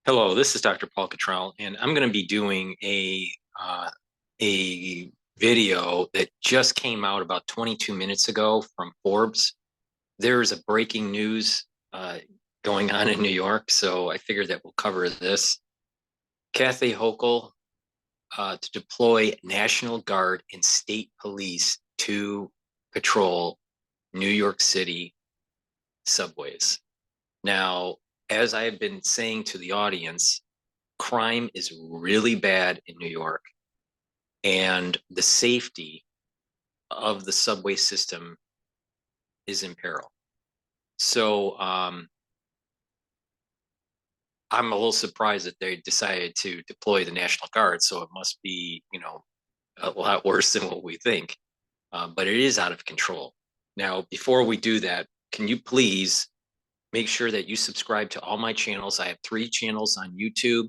Hello, this is Dr. Paul Cottrell, and I'm going to be doing a video that just came out about 22 minutes ago from Forbes. There's a breaking news going on in New York, so I figured that we'll cover this. Kathy Hochul to deploy National Guard and state police to patrol New York City subways. Now, as I have been saying to the audience, crime is really bad in New York, and the safety of the subway system is in peril. So I'm a little surprised that they decided to deploy the National Guard. So it must be, a lot worse than what we think. But it is out of control. Now, before we do that, can you please make sure that you subscribe to all my channels? I have 3 channels on YouTube.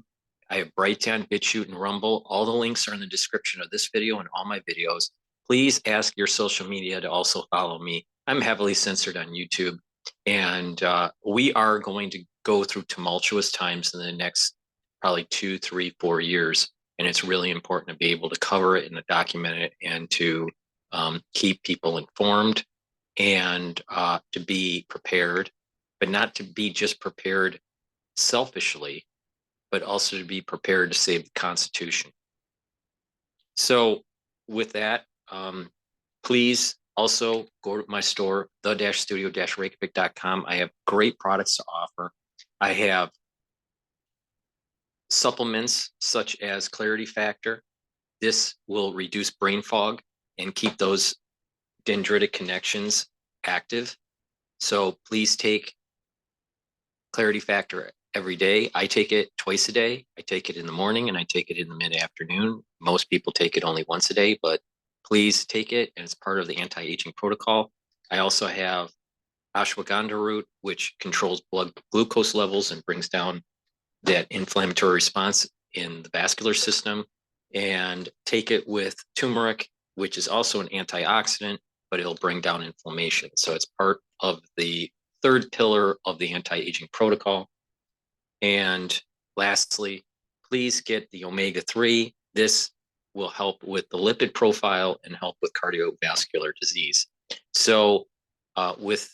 I have Brighteon, Bitchute, and Rumble. All the links are in the description of this video and all my videos. Please ask your social media to also follow me. I'm heavily censored on YouTube, and we are going to go through tumultuous times in the next probably 2, 3, 4 years. And it's really important to be able to cover it and to document it and to keep people informed and to be prepared, but not to be just prepared selfishly, but also to be prepared to save the Constitution. So with that, please also go to my store, the-studio-reykjavik.com. I have great products to offer. I have supplements such as Clarity Factor. This will reduce brain fog and keep those dendritic connections active. So please take Clarity Factor every day. I take it twice a day. I take it in the morning and I take it in the mid-afternoon. Most people take it only once a day, but please take it, and it's part of the anti-aging protocol. I also have ashwagandha root, which controls blood glucose levels and brings down that inflammatory response in the vascular system. And take it with turmeric, which is also an antioxidant, but it'll bring down inflammation. So it's part of the 3rd pillar of the anti-aging protocol. And lastly, please get the omega-3. This will help with the lipid profile and help with cardiovascular disease. So with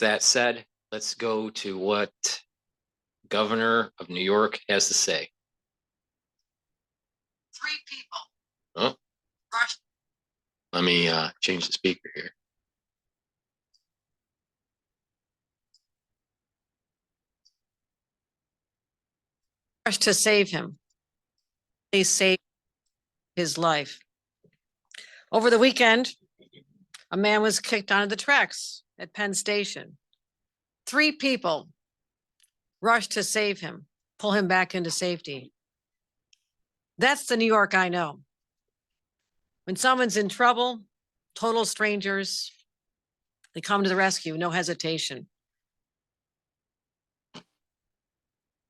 that said, let's go to what Governor of New York has to say. 3 people. Oh, Rushed. Let me change the speaker here. To save him. They saved his life. Over the weekend, a man was kicked onto the tracks at Penn Station. 3 people rushed to save him, pull him back into safety. That's the New York I know. When someone's in trouble, total strangers, they come to the rescue, no hesitation.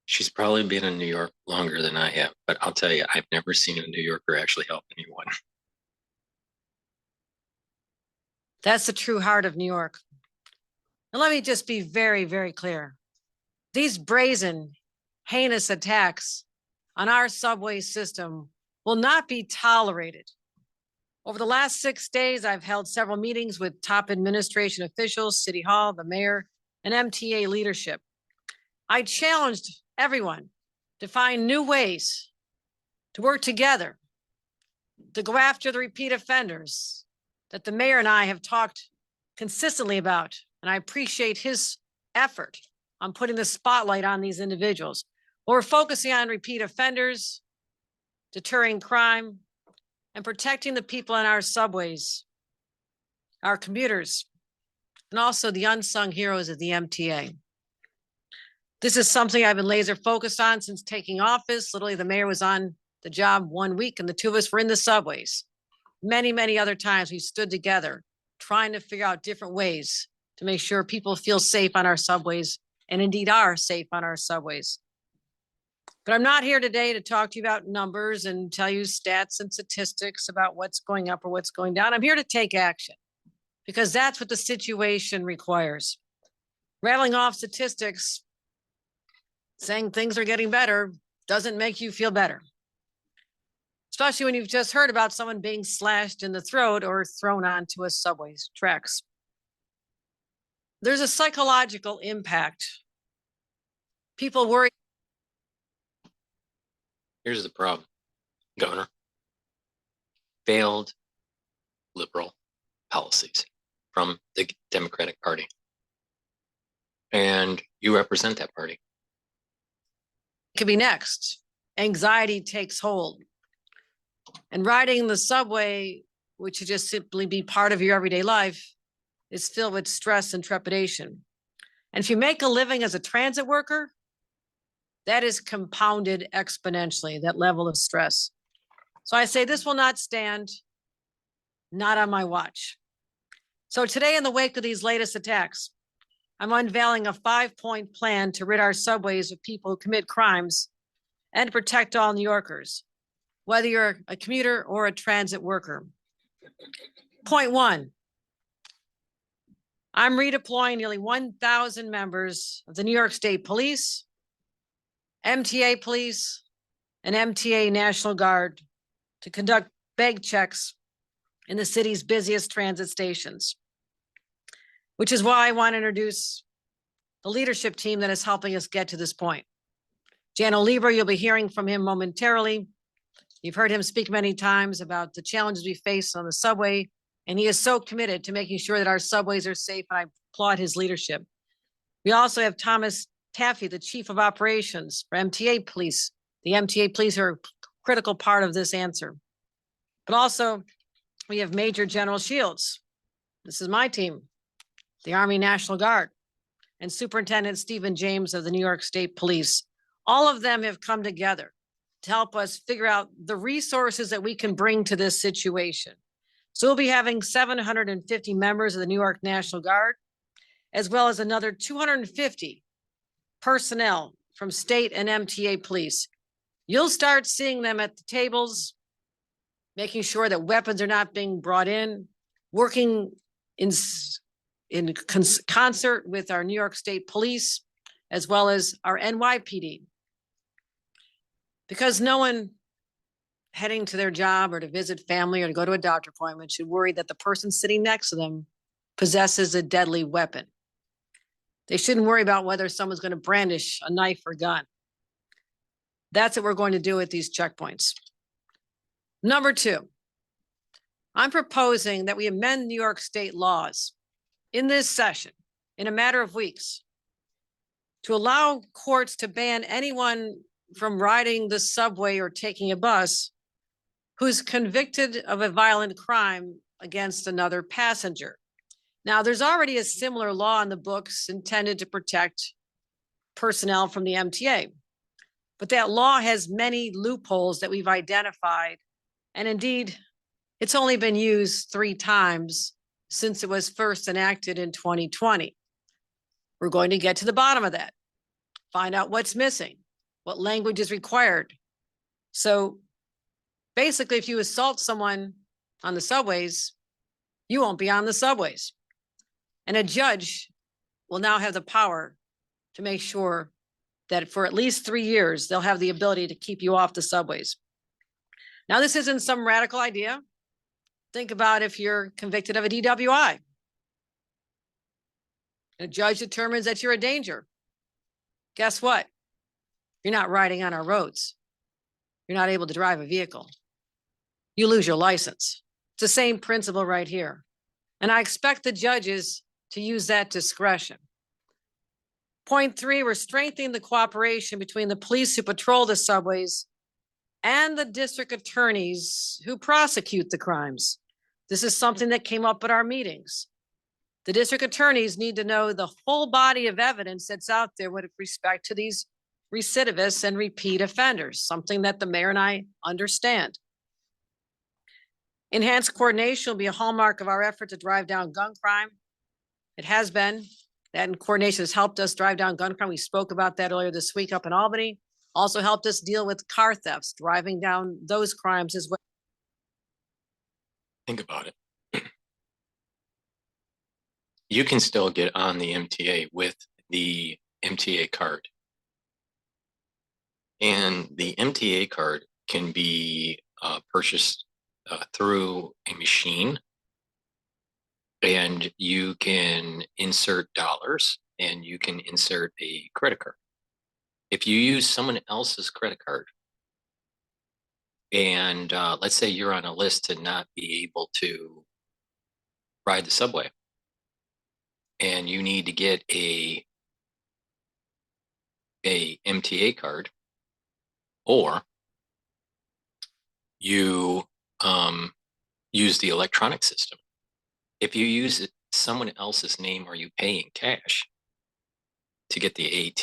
She's probably been in New York longer than I have, but I'll tell you, I've never seen a New Yorker actually help anyone. That's the true heart of New York. And let me just be very, very clear. These brazen, heinous attacks on our subway system will not be tolerated. Over the last 6 days, I've held several meetings with top administration officials, City Hall, the mayor, and MTA leadership. I challenged everyone to find new ways to work together, to go after the repeat offenders that the mayor and I have talked consistently about. And I appreciate his effort on putting the spotlight on these individuals. We're focusing on repeat offenders, deterring crime, and protecting the people on our subways, our commuters, and also the unsung heroes of the MTA. This is something I've been laser focused on since taking office. Literally, the mayor was on the job 1 week and the 2 of us were in the subways. Many, many other times we stood together trying to figure out different ways to make sure people feel safe on our subways and indeed are safe on our subways. But I'm not here today to talk to you about numbers and tell you stats and statistics about what's going up or what's going down. I'm here to take action because that's what the situation requires. Rattling off statistics saying things are getting better doesn't make you feel better. Especially when you've just heard about someone being slashed in the throat or thrown onto a subway tracks. There's a psychological impact. People worry. Here's the problem, Governor. Failed liberal policies from the Democratic Party. And you represent that party. Could be next. Anxiety takes hold. And riding the subway, which should just simply be part of your everyday life, is filled with stress and trepidation. And if you make a living as a transit worker, that is compounded exponentially, that level of stress. So I say this will not stand, not on my watch. So today, in the wake of these latest attacks, I'm unveiling a 5-point plan to rid our subways of people who commit crimes and to protect all New Yorkers, whether you're a commuter or a transit worker. Point 1, I'm redeploying nearly 1,000 members of the New York State Police, MTA Police, and MTA National Guard to conduct bag checks in the city's busiest transit stations, which is why I want to introduce the leadership team that is helping us get to this point. Jano Lieber, you'll be hearing from him momentarily. You've heard him speak many times about the challenges we face on the subway, and he is so committed to making sure that our subways are safe, and I applaud his leadership. We also have Thomas Taffy, the Chief of Operations for MTA Police. The MTA Police are a critical part of this answer. But also, we have Major General Shields. This is my team, the Army National Guard, and Superintendent Stephen James of the New York State Police. All of them have come together to help us figure out the resources that we can bring to this situation. So we'll be having 750 members of the New York National Guard, as well as another 250 personnel from state and MTA police. You'll start seeing them at the tables, making sure that weapons are not being brought in, working in concert with our New York State Police, as well as our NYPD. Because no one heading to their job or to visit family or to go to a doctor appointment should worry that the person sitting next to them possesses a deadly weapon. They shouldn't worry about whether someone's going to brandish a knife or gun. That's what we're going to do at these checkpoints. Number 2, I'm proposing that we amend New York state laws in this session in a matter of weeks to allow courts to ban anyone from riding the subway or taking a bus who's convicted of a violent crime against another passenger. Now, there's already a similar law in the books intended to protect personnel from the MTA, but that law has many loopholes that we've identified. And indeed, it's only been used 3 times since it was first enacted in 2020. We're going to get to the bottom of that, find out what's missing, what language is required. So basically, if you assault someone on the subways, you won't be on the subways. And a judge will now have the power to make sure that for at least 3 years, they'll have the ability to keep you off the subways. Now, this isn't some radical idea. Think about if you're convicted of a DWI. A judge determines that you're a danger. Guess what? You're not riding on our roads. You're not able to drive a vehicle. You lose your license. It's the same principle right here. And I expect the judges to use that discretion. Point 3, we're strengthening the cooperation between the police who patrol the subways and the district attorneys who prosecute the crimes. This is something that came up at our meetings. The district attorneys need to know the full body of evidence that's out there with respect to these recidivists and repeat offenders, something that the mayor and I understand. Enhanced coordination will be a hallmark of our effort to drive down gun crime. It has been. That coordination has helped us drive down gun crime. We spoke about that earlier this week up in Albany. Also helped us deal with car thefts, driving down those crimes as well. Think about it. You can still get on the MTA with the MTA card. And the MTA card can be purchased through a machine, and you can insert dollars and you can insert a credit card. If you use someone else's credit card, and let's say you're on a list to not be able to ride the subway, and you need to get a MTA card, or you use the electronic system. If you use someone else's name or you pay in cash to get the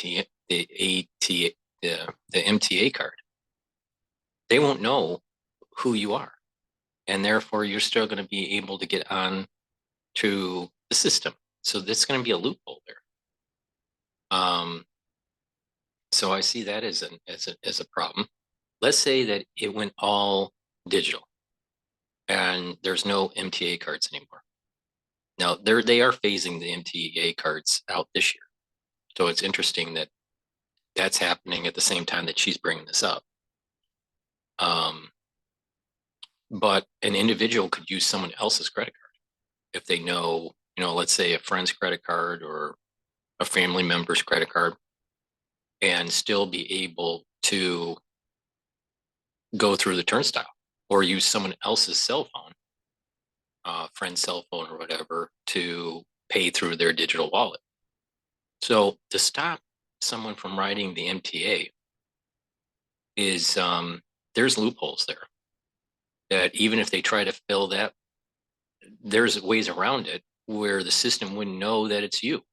MTA card, they won't know who you are, and therefore you're still going to be able to get on to the system. So that's going to be a loophole there. So I see that as a problem. Let's say that it went all digital and there's no MTA cards anymore. Now they are phasing the MTA cards out this year. So it's interesting that that's happening at the same time that she's bringing this up. But an individual could use someone else's credit card if they know, let's say a friend's credit card or a family member's credit card, and still be able to go through the turnstile, or use someone else's cell phone, friend's cell phone or whatever, to pay through their digital wallet. So to stop someone from riding the MTA is there's loopholes there that even if they try to fill that, there's ways around it where the system wouldn't know that it's you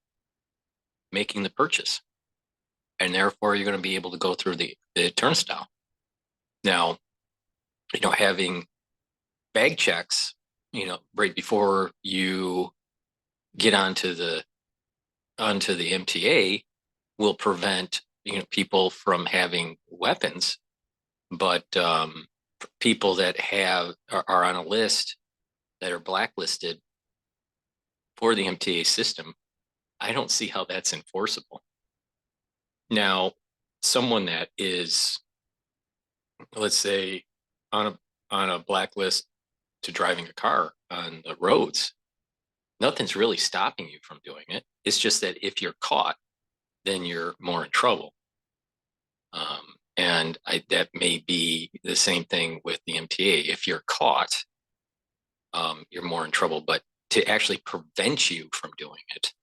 making the purchase. And therefore you're going to be able to go through the turnstile. Now, having bag checks, right before you get onto the MTA will prevent, people from having weapons, but people that are on a list that are blacklisted for the MTA system, I don't see how that's enforceable. Now, someone that is, let's say, on a blacklist to driving a car on the roads, nothing's really stopping you from doing it. It's just that if you're caught, then you're more in trouble. And that may be the same thing with the MTA. If you're caught, you're more in trouble. But to actually prevent you from doing it,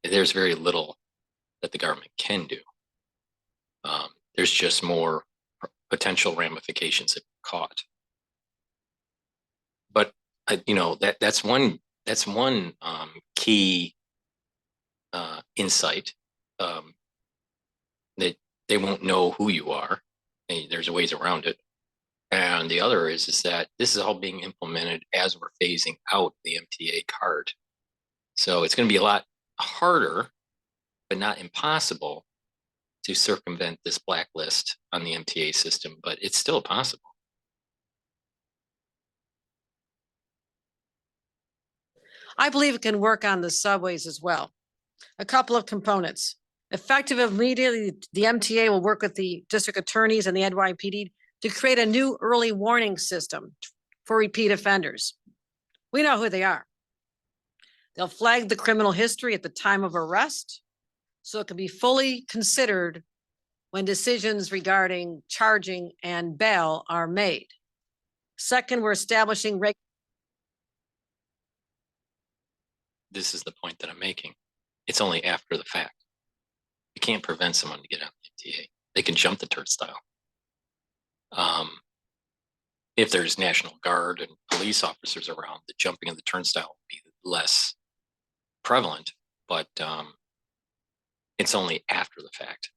there's very little that the government can do. There's just more potential ramifications if you're caught. But that's one key insight, that they won't know who you are. There's ways around it. And the other is that this is all being implemented as we're phasing out the MTA card. So it's going to be a lot harder, but not impossible, to circumvent this blacklist on the MTA system, but it's still possible. I believe it can work on the subways as well. A couple of components. Effective immediately, the MTA will work with the district attorneys and the NYPD to create a new early warning system for repeat offenders. We know who they are. They'll flag the criminal history at the time of arrest, so it can be fully considered when decisions regarding charging and bail are made. Second, we're establishing This is the point that I'm making. It's only after the fact. You can't prevent someone to get on the MTA. They can jump the turnstile. If there's National Guard and police officers around, the jumping of the turnstile will be less prevalent, but it's only after the fact.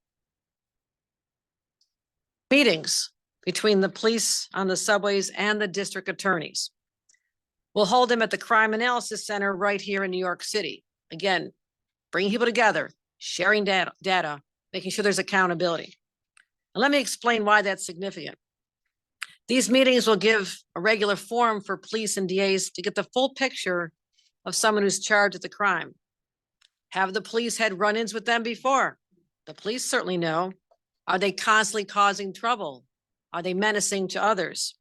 meetings between the police on the subways and the district attorneys. We'll hold them at the Crime Analysis Center right here in New York City. Again, bringing people together, sharing data, making sure there's accountability. And let me explain why that's significant. These meetings will give a regular forum for police and DAs to get the full picture of someone who's charged with the crime. Have the police had run-ins with them before? The police certainly know. Are they constantly causing trouble? Are they menacing to others?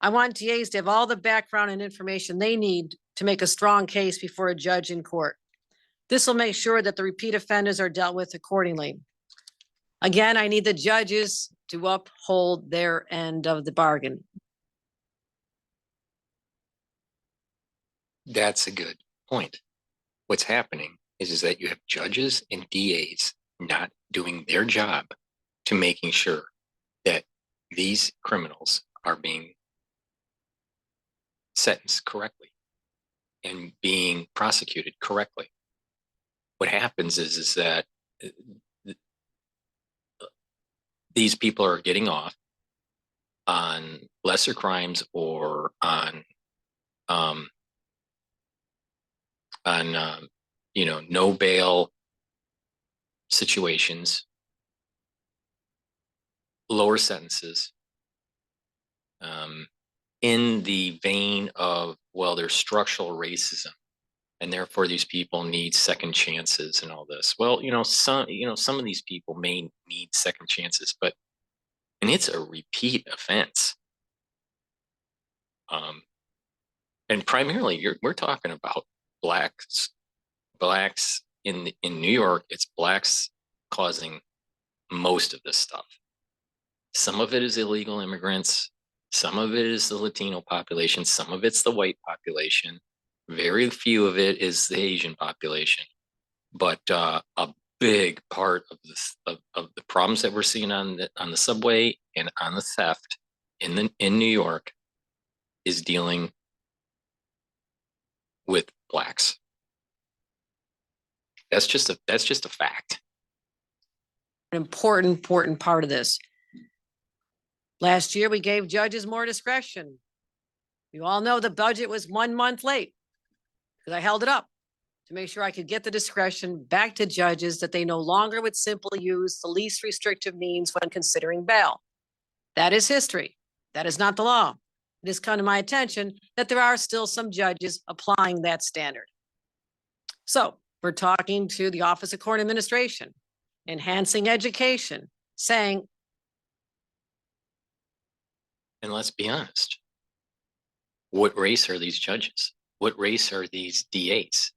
I want DAs to have all the background and information they need to make a strong case before a judge in court. This will make sure that the repeat offenders are dealt with accordingly. Again, I need the judges to uphold their end of the bargain. That's a good point. What's happening is that you have judges and DAs not doing their job to making sure that these criminals are being sentenced correctly and being prosecuted correctly. What happens is that these people are getting off on lesser crimes or on no bail situations, lower sentences, in the vein of, well, there's structural racism, and therefore these people need second chances and all this. Well, some of these people may need second chances, and it's a repeat offense. And primarily we're talking about blacks in New York. It's blacks causing most of this stuff. Some of it is illegal immigrants. Some of it is the Latino population. Some of it's the white population. Very few of it is the Asian population. But a big part of the problems that we're seeing on the subway and on the theft in New York is dealing with blacks. That's just a fact. An important part of this. Last year, we gave judges more discretion. You all know the budget was 1 month late because I held it up to make sure I could get the discretion back to judges that they no longer would simply use the least restrictive means when considering bail. That is history. That is not the law. It has come to my attention that there are still some judges applying that standard. So we're talking to the Office of Court Administration, enhancing education, saying, and let's be honest, what race are these judges? What race are these DAs?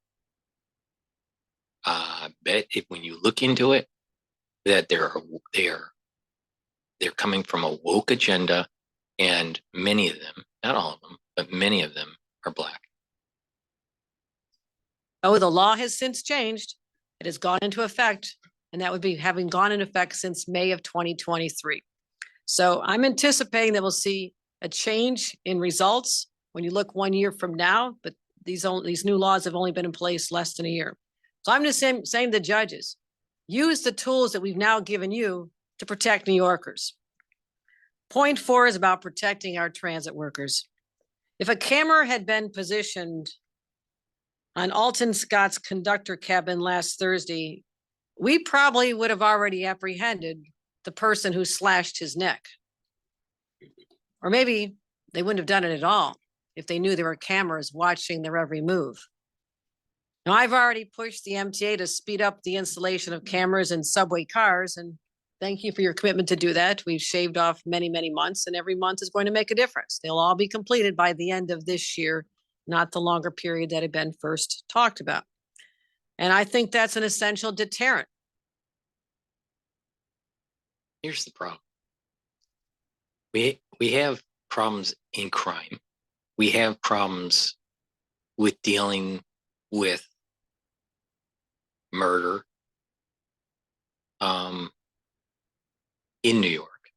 I bet if when you look into it, that they're coming from a woke agenda, and many of them, not all of them, but many of them are black. Oh, the law has since changed. It has gone into effect, and that would be having gone into effect since May of 2023. So I'm anticipating that we'll see a change in results when you look 1 year from now, but these new laws have only been in place less than a year. So I'm just saying to judges, use the tools that we've now given you to protect New Yorkers. Point 4 is about protecting our transit workers. If a camera had been positioned on Alton Scott's conductor cabin last Thursday, we probably would have already apprehended the person who slashed his neck. Or maybe they wouldn't have done it at all if they knew there were cameras watching their every move. Now, I've already pushed the MTA to speed up the installation of cameras in subway cars, and thank you for your commitment to do that. We've shaved off many, many months, and every month is going to make a difference. They'll all be completed by the end of this year, not the longer period that had been first talked about. And I think that's an essential deterrent. Here's the problem. We have problems in crime. We have problems with dealing with murder in New York.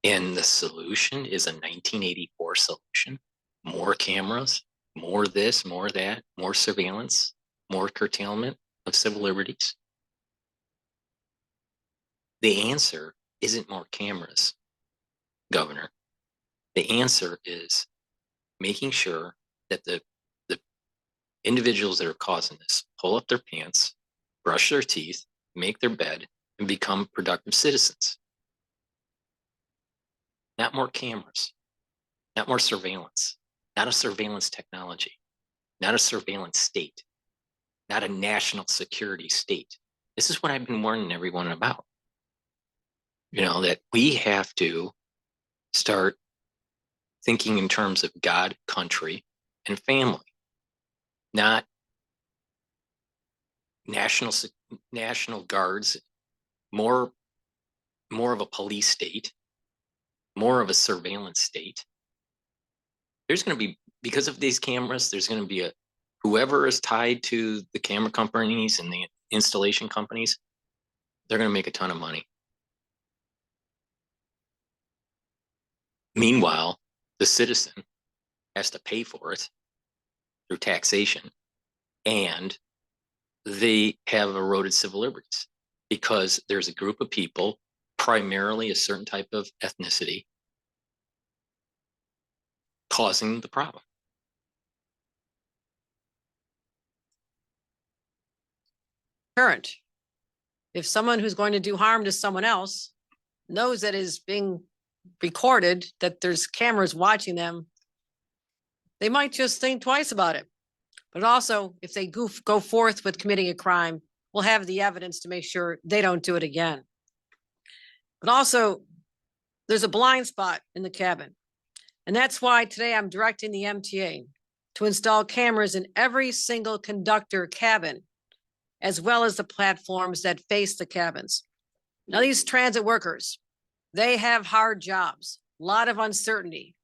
And the solution is a 1984 solution. More cameras, more this, more that, more surveillance, more curtailment of civil liberties. The answer isn't more cameras, Governor. The answer is making sure that the individuals that are causing this pull up their pants, brush their teeth, make their bed, and become productive citizens. Not more cameras, not more surveillance, not a surveillance technology, not a surveillance state, not a national security state. This is what I've been warning everyone about. that we have to start thinking in terms of God, country, and family, not national guards, more of a police state, more of a surveillance state. There's going to be, because of these cameras, there's going to be whoever is tied to the camera companies and the installation companies, they're going to make a ton of money. Meanwhile, the citizen has to pay for it through taxation, and they have eroded civil liberties because there's a group of people, primarily a certain type of ethnicity, causing the problem. Current. If someone who's going to do harm to someone else knows that is being recorded, that there's cameras watching them, they might just think twice about it. But also, if they go forth with committing a crime, we'll have the evidence to make sure they don't do it again. But also, there's a blind spot in the cabin. And that's why today I'm directing the MTA to install cameras in every single conductor cabin, as well as the platforms that face the cabins. Now, these transit workers, they have hard jobs, a lot of uncertainty,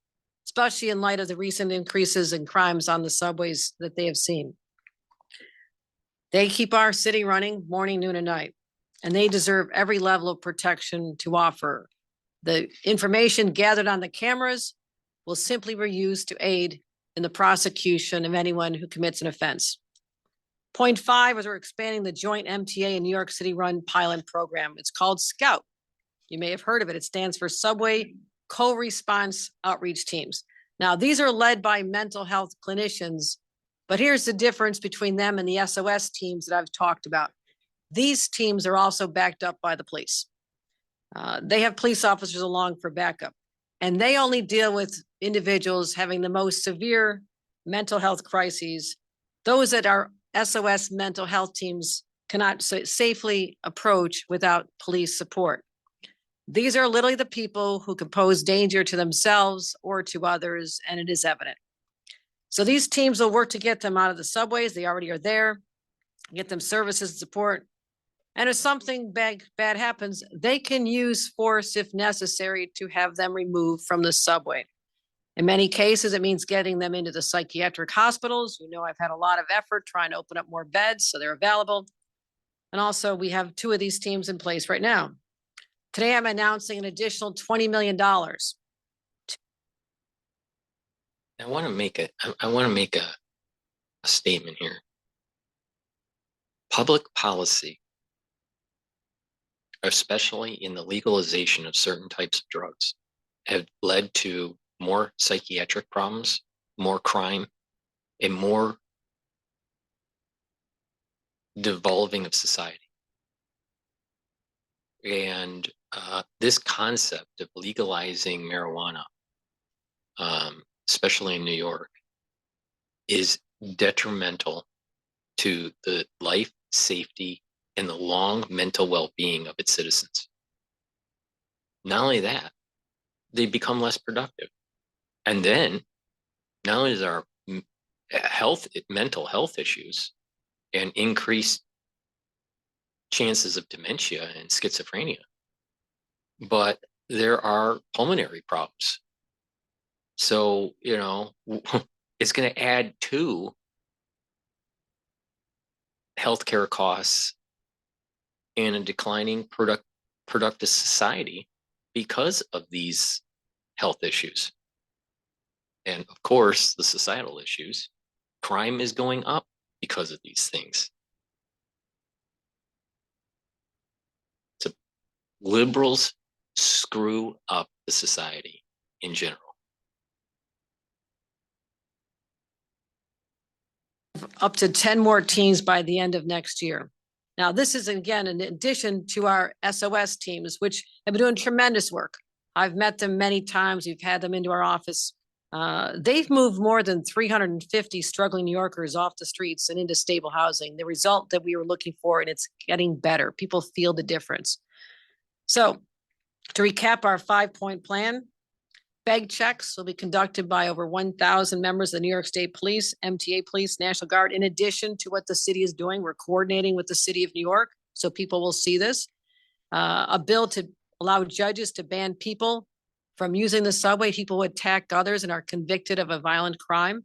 especially in light of the recent increases in crimes on the subways that they have seen. They keep our city running morning, noon, and night, and they deserve every level of protection to offer. The information gathered on the cameras will simply be used to aid in the prosecution of anyone who commits an offense. Point 5 is we're expanding the joint MTA and New York City run pilot program. It's called SCOUT. You may have heard of it. It stands for Subway Co-Response Outreach Teams. Now, these are led by mental health clinicians, but here's the difference between them and the SOS teams that I've talked about. These teams are also backed up by the police. They have police officers along for backup, and they only deal with individuals having the most severe mental health crises. Those that are SOS mental health teams cannot safely approach without police support. These are literally the people who could pose danger to themselves or to others, and it is evident. So these teams will work to get them out of the subways. They already are there, get them services and support. And if something bad happens, they can use force if necessary to have them removed from the subway. In many cases, it means getting them into the psychiatric hospitals. I've had a lot of effort trying to open up more beds so they're available. And also, we have 2 of these teams in place right now. Today, I'm announcing an additional $20 million. I want to make a statement here. Public policy, especially in the legalization of certain types of drugs, have led to more psychiatric problems, more crime, and more devolving of society. And this concept of legalizing marijuana, especially in New York, is detrimental to the life, safety, and the long mental well-being of its citizens. Not only that, they become less productive. And then, not only is our mental health issues and increased chances of dementia and schizophrenia, but there are pulmonary problems. So, it's going to add to healthcare costs and a declining productive society because of these health issues. And of course, the societal issues. Crime is going up because of these things. So liberals screw up the society in general. Up to 10 more teams by the end of next year. Now, this is, again, in addition to our SOS teams, which have been doing tremendous work. I've met them many times. We've had them into our office. They've moved more than 350 struggling New Yorkers off the streets and into stable housing, the result that we were looking for, and it's getting better. People feel the difference. So To recap our 5-point plan, bag checks will be conducted by over 1,000 members of the New York State Police, MTA Police, National Guard. In addition to what the city is doing, we're coordinating with the city of New York, so people will see this. A bill to allow judges to ban people from using the subway, people who attack others and are convicted of a violent crime.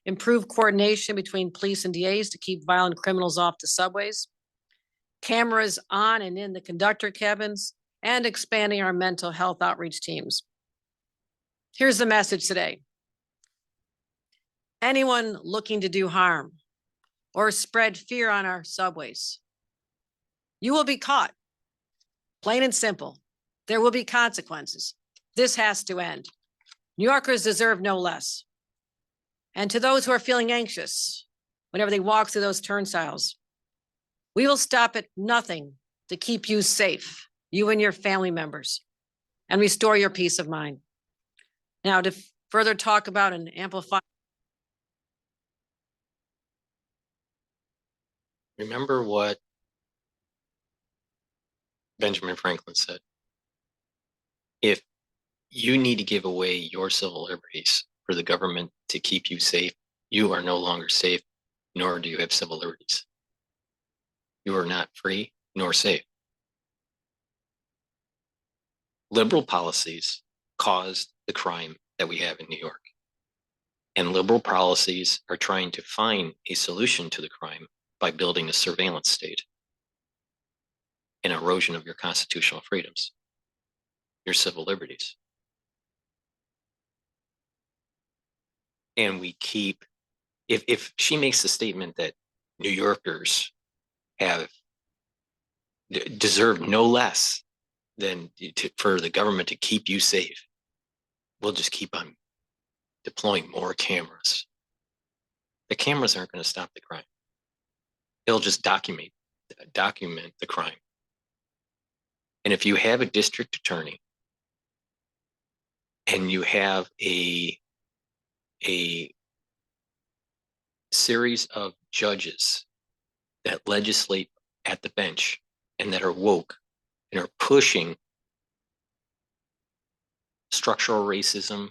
Improve coordination between police and DAs to keep violent criminals off the subways. Cameras on and in the conductor cabins, and expanding our mental health outreach teams. Here's the message today. Anyone looking to do harm or spread fear on our subways, you will be caught. Plain and simple. There will be consequences. This has to end. New Yorkers deserve no less. And to those who are feeling anxious whenever they walk through those turnstiles, we will stop at nothing to keep you safe, you and your family members, and restore your peace of mind. Now, to further talk about and amplify. Remember what Benjamin Franklin said. If you need to give away your civil liberties for the government to keep you safe, you are no longer safe, nor do you have civil liberties. You are not free nor safe. Liberal policies caused the crime that we have in New York. And liberal policies are trying to find a solution to the crime by building a surveillance state and erosion of your constitutional freedoms, your civil liberties. And we keep, if she makes the statement that New Yorkers deserve no less than for the government to keep you safe, we'll just keep on deploying more cameras. The cameras aren't going to stop the crime. They'll just document the crime. And if you have a district attorney and you have a series of judges that legislate at the bench and that are woke and are pushing structural racism,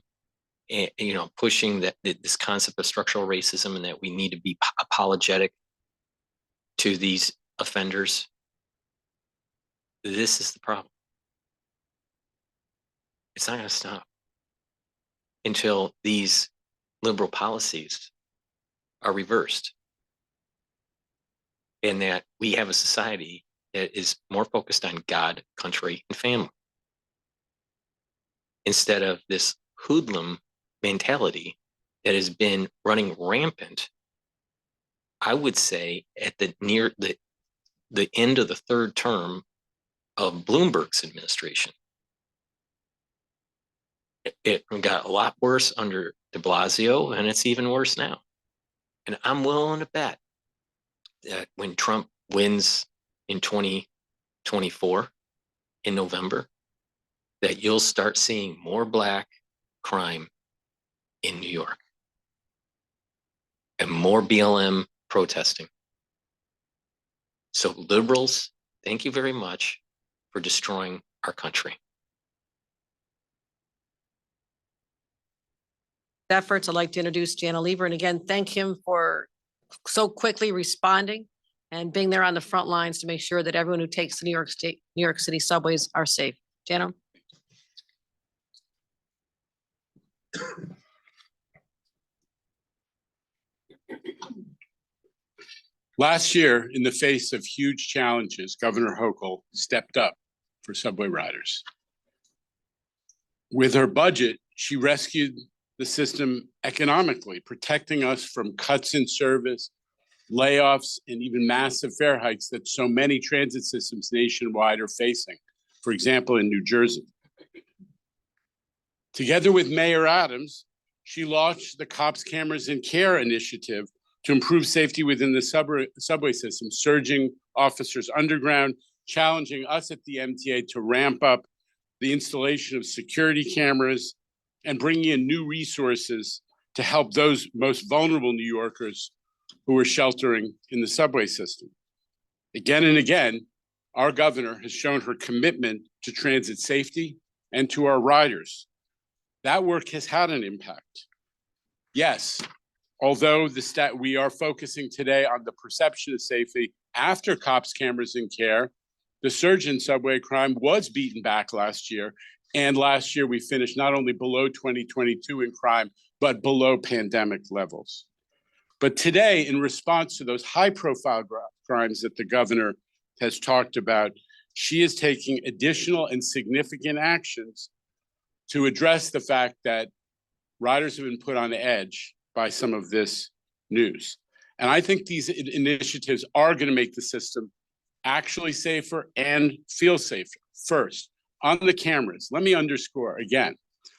and pushing this concept of structural racism, and that we need to be apologetic to these offenders, this is the problem. It's not going to stop until these liberal policies are reversed, and that we have a society that is more focused on God, country, and family, instead of this hoodlum mentality that has been running rampant, I would say, at the end of the third term of Bloomberg's administration. It got a lot worse under de Blasio, and it's even worse now. And I'm willing to bet that when Trump wins in 2024 in November, that you'll start seeing more Black crime in New York and more BLM protesting. So liberals, thank you very much for destroying our country. Efforts, I'd like to introduce Jana Lever, and again, thank him for so quickly responding and being there on the front lines to make sure that everyone who takes the New York City subways are safe. Jana. Last year, in the face of huge challenges, Governor Hochul stepped up for subway riders. With her budget, she rescued the system economically, protecting us from cuts in service, layoffs, and even massive fare hikes that so many transit systems nationwide are facing, for example, in New Jersey. Together with Mayor Adams, she launched the Cops Cameras in Care initiative to improve safety within the subway system, surging officers underground, challenging us at the MTA to ramp up the installation of security cameras, and bringing in new resources to help those most vulnerable New Yorkers who are sheltering in the subway system. Again and again, our governor has shown her commitment to transit safety, and to our riders. That work has had an impact. Yes, although we are focusing today on the perception of safety after cops cameras in care, the surge in subway crime was beaten back last year. And last year we finished not only below 2022 in crime, but below pandemic levels. But today, in response to those high profile crimes that the governor has talked about, she is taking additional and significant actions to address the fact that riders have been put on edge by some of this news. And I think these initiatives are going to make the system actually safer and feel safer. First, on the cameras, let me underscore again,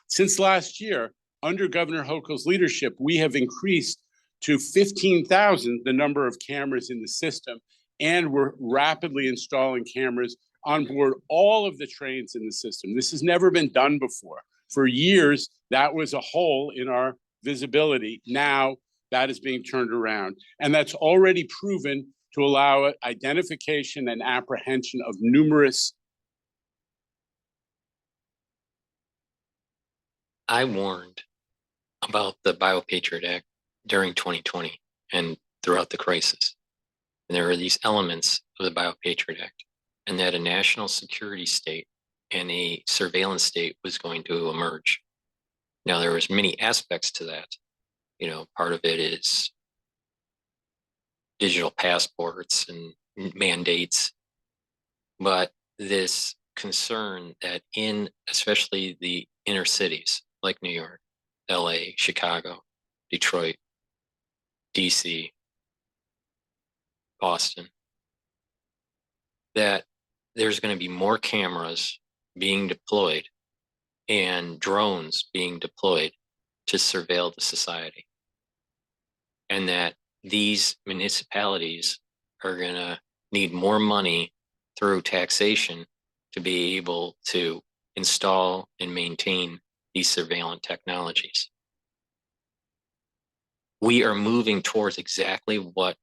since last year, under Governor Hochul's leadership, we have increased to 15,000 the number of cameras in the system, and we're rapidly installing cameras on board all of the trains in the system. This has never been done before. For years, that was a hole in our visibility. Now that is being turned around, and that's already proven to allow identification and apprehension of numerous. I warned about the BioPatriot Act during 2020 and throughout the crisis. And there are these elements of the BioPatriot Act, and that a national security state and a surveillance state was going to emerge. Now, there was many aspects to that. You know, part of it is digital passports and mandates, but this concern that in especially the inner cities like New York, LA, Chicago, Detroit, DC, Boston, that there's going to be more cameras being deployed and drones being deployed to surveil the society. And that these municipalities are going to need more money through taxation to be able to install and maintain these surveillance technologies. We are moving towards exactly what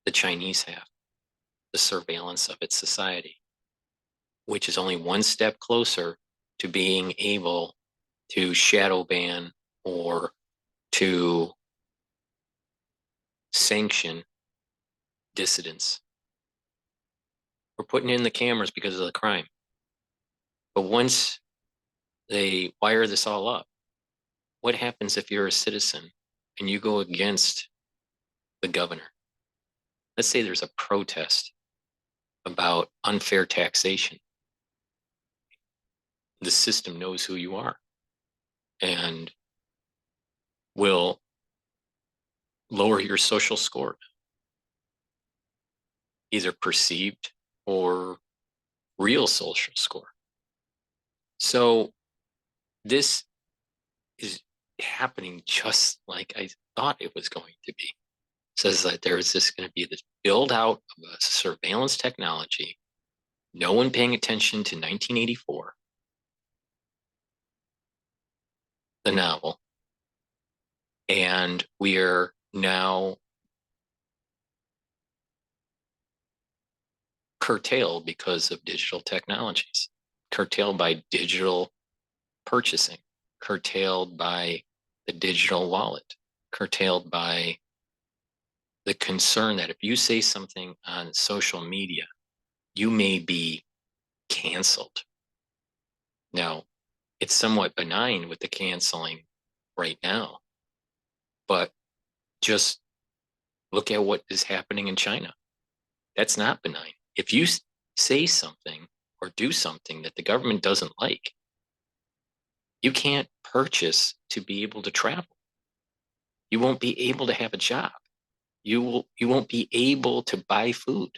the Chinese have, the surveillance of its society, which is only one step closer to being able to shadow ban or to sanction dissidents. We're putting in the cameras because of the crime. But once they wire this all up, what happens if you're a citizen and you go against the governor? Let's say there's a protest about unfair taxation. The system knows who you are and will lower your social score, either perceived or real social score. So this is happening just like I thought it was going to be. It says that there is this going to be this build out of a surveillance technology, no one paying attention to 1984, the novel, and we are now curtailed because of digital technologies, curtailed by digital purchasing, curtailed by the digital wallet, curtailed by the concern that if you say something on social media, you may be canceled. Now, it's somewhat benign with the canceling right now, but just look at what is happening in China. That's not benign. If you say something or do something that the government doesn't like, you can't purchase to be able to travel. You won't be able to have a job. You won't be able to buy food.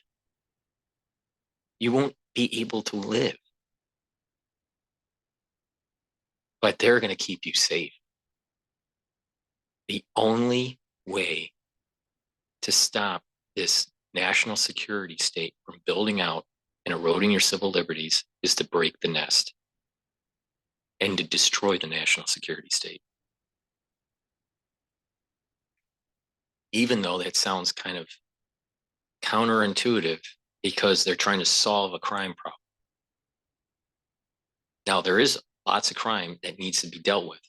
You won't be able to live. But they're going to keep you safe. The only way to stop this national security state from building out and eroding your civil liberties is to break the nest and to destroy the national security state. Even though that sounds kind of counterintuitive because they're trying to solve a crime problem. Now, there is lots of crime that needs to be dealt with,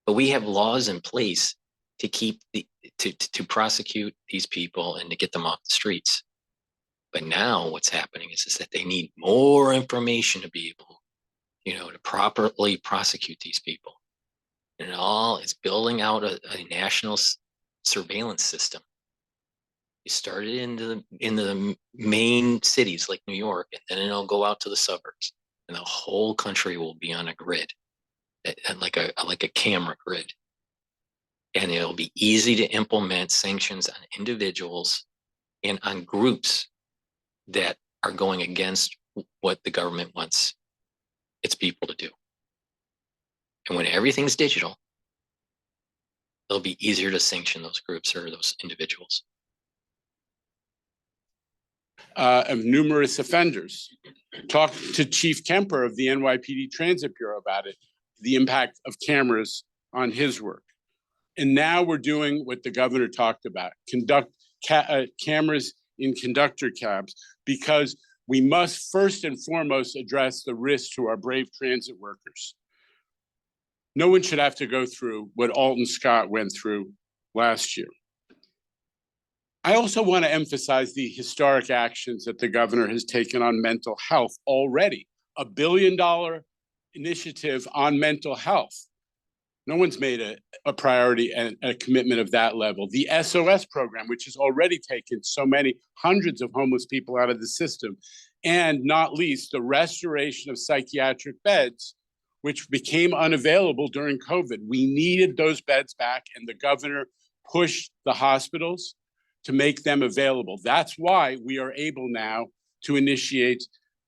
but we have laws in place to keep to prosecute these people and to get them off the streets. But now what's happening is that they need more information to be able, to properly prosecute these people. And it's building out a national surveillance system. You start it in the main cities like New York, and then it'll go out to the suburbs, and the whole country will be on a grid, and like a camera grid. And it'll be easy to implement sanctions on individuals and on groups that are going against what the government wants its people to do. And when everything's digital, it'll be easier to sanction those groups or those individuals. Of numerous offenders. Talk to Chief Kemper of the NYPD Transit Bureau about it, the impact of cameras on his work. And now we're doing what the governor talked about, cameras in conductor cabs, because we must first and foremost address the risk to our brave transit workers. No one should have to go through what Alton Scott went through last year. I also want to emphasize the historic actions that the governor has taken on mental health already. $1 billion initiative on mental health. No one's made a priority and a commitment of that level. The SOS program, which has already taken so many hundreds of homeless people out of the system, and not least the restoration of psychiatric beds, which became unavailable during COVID. We needed those beds back, and the governor pushed the hospitals to make them available. That's why we are able now to initiate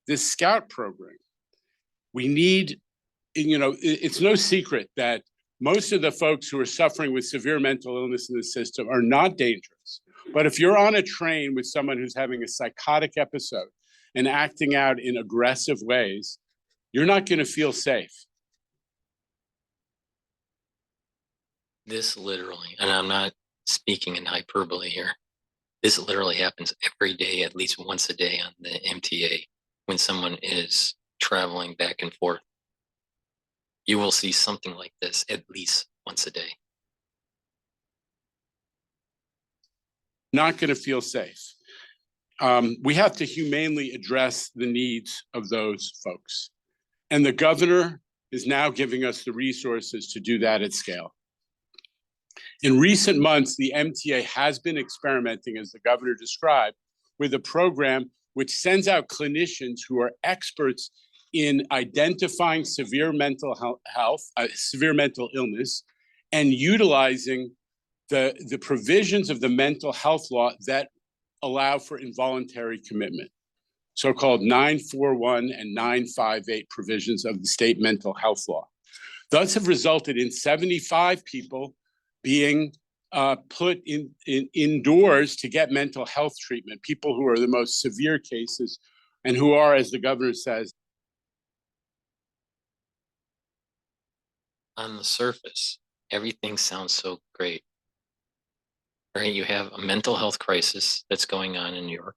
this Scout program. We need, it's no secret that most of the folks who are suffering with severe mental illness in the system are not dangerous. But if you're on a train with someone who's having a psychotic episode and acting out in aggressive ways, you're not going to feel safe. This literally, and I'm not speaking in hyperbole here, this literally happens every day, at least once a day on the MTA when someone is traveling back and forth. You will see something like this at least once a day. Not going to feel safe. We have to humanely address the needs of those folks. And the governor is now giving us the resources to do that at scale. In recent months, the MTA has been experimenting, as the governor described, with a program which sends out clinicians who are experts in identifying severe mental severe mental illness, and utilizing the provisions of the mental health law that allow for involuntary commitment, so-called 941 and 958 provisions of the state mental health law. Thus have resulted in 75 people being put indoors to get mental health treatment, people who are the most severe cases and who are, as the governor says, on the surface, everything sounds so great, right? You have a mental health crisis that's going on in New York.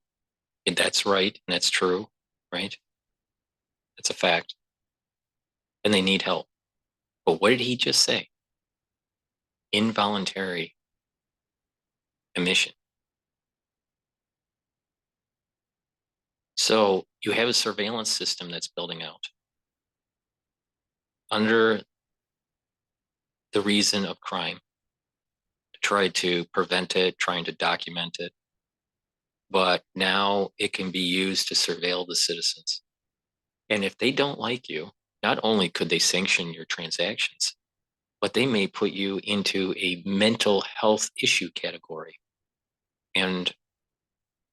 And that's right, and that's true, right? That's a fact. And they need help. But what did he just say? Involuntary emission. So you have a surveillance system that's building out under the reason of crime, to try to prevent it, trying to document it. But now it can be used to surveil the citizens. And if they don't like you, not only could they sanction your transactions, but they may put you into a mental health issue category and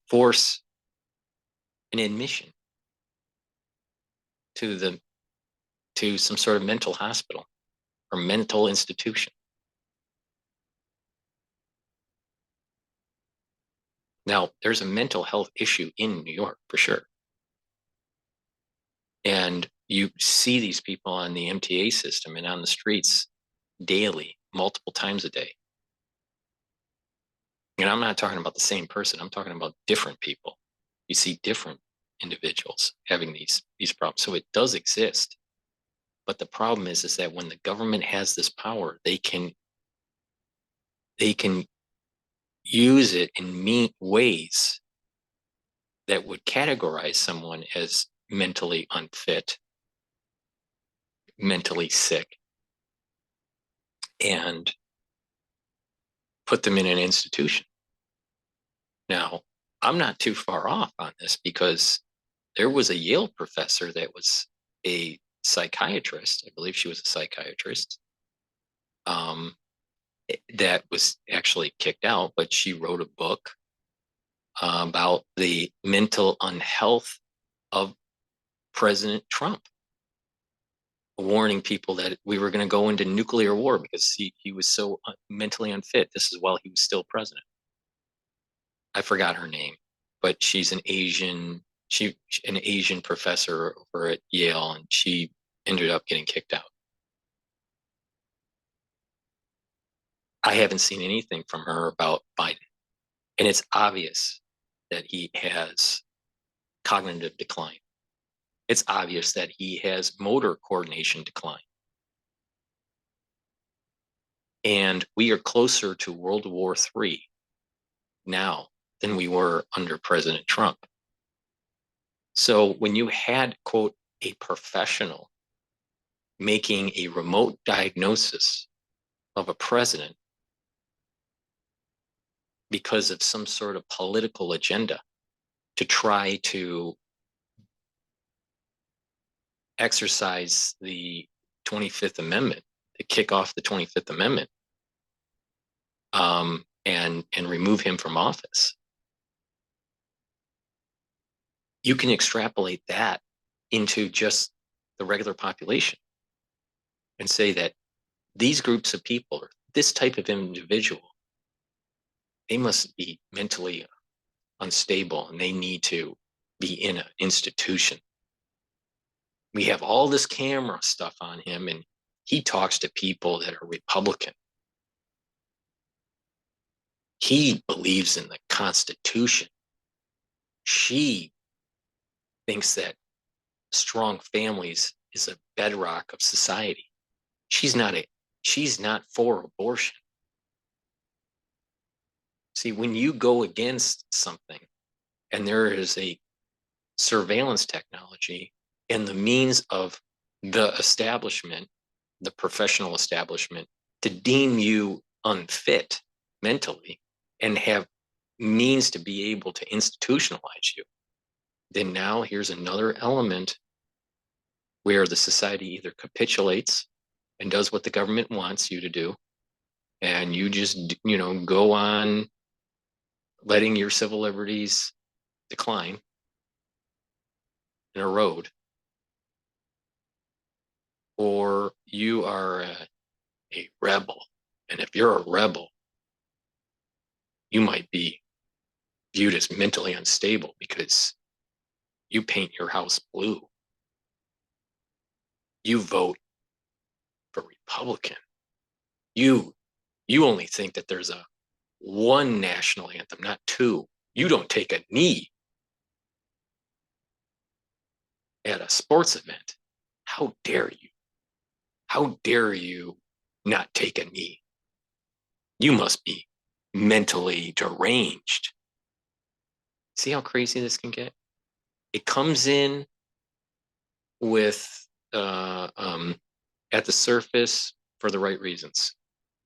force an admission to some sort of mental hospital or mental institution. Now, there's a mental health issue in New York for sure. And you see these people on the MTA system and on the streets daily, multiple times a day. And I'm not talking about the same person. I'm talking about different people. You see different individuals having these problems. So it does exist. But the problem is that when the government has this power, they can use it in mean ways that would categorize someone as mentally unfit, mentally sick, and put them in an institution. Now, I'm not too far off on this because there was a Yale professor that was a psychiatrist. I believe she was a psychiatrist. That was actually kicked out, but she wrote a book about the mental unhealth of President Trump, warning people that we were going to go into nuclear war because he was so mentally unfit. This is while he was still president. I forgot her name, but she's an Asian professor over at Yale, and she ended up getting kicked out. I haven't seen anything from her about Biden, and it's obvious that he has cognitive decline. It's obvious that he has motor coordination decline. And we are closer to World War III now than we were under President Trump. So when you had, quote, a professional making a remote diagnosis of a president because of some sort of political agenda to try to exercise the 25th Amendment, to kick off the 25th Amendment, and remove him from office. You can extrapolate that into just the regular population and say that these groups of people, or this type of individual, they must be mentally unstable and they need to be in an institution. We have all this camera stuff on him, and he talks to people that are Republican. He believes in the Constitution. She thinks that strong families is a bedrock of society. She's not for abortion. See, when you go against something and there is a surveillance technology and the means of the establishment, the professional establishment, to deem you unfit mentally and have means to be able to institutionalize you, then now here's another element where the society either capitulates and does what the government wants you to do, and you just, go on letting your civil liberties decline and erode, or you are a rebel. And if you're a rebel, you might be viewed as mentally unstable because you paint your house blue. You vote for Republican. You only think that there's one national anthem, not two. You don't take a knee at a sports event. How dare you? How dare you not take a knee? You must be mentally deranged. See how crazy this can get? It comes in with at the surface for the right reasons,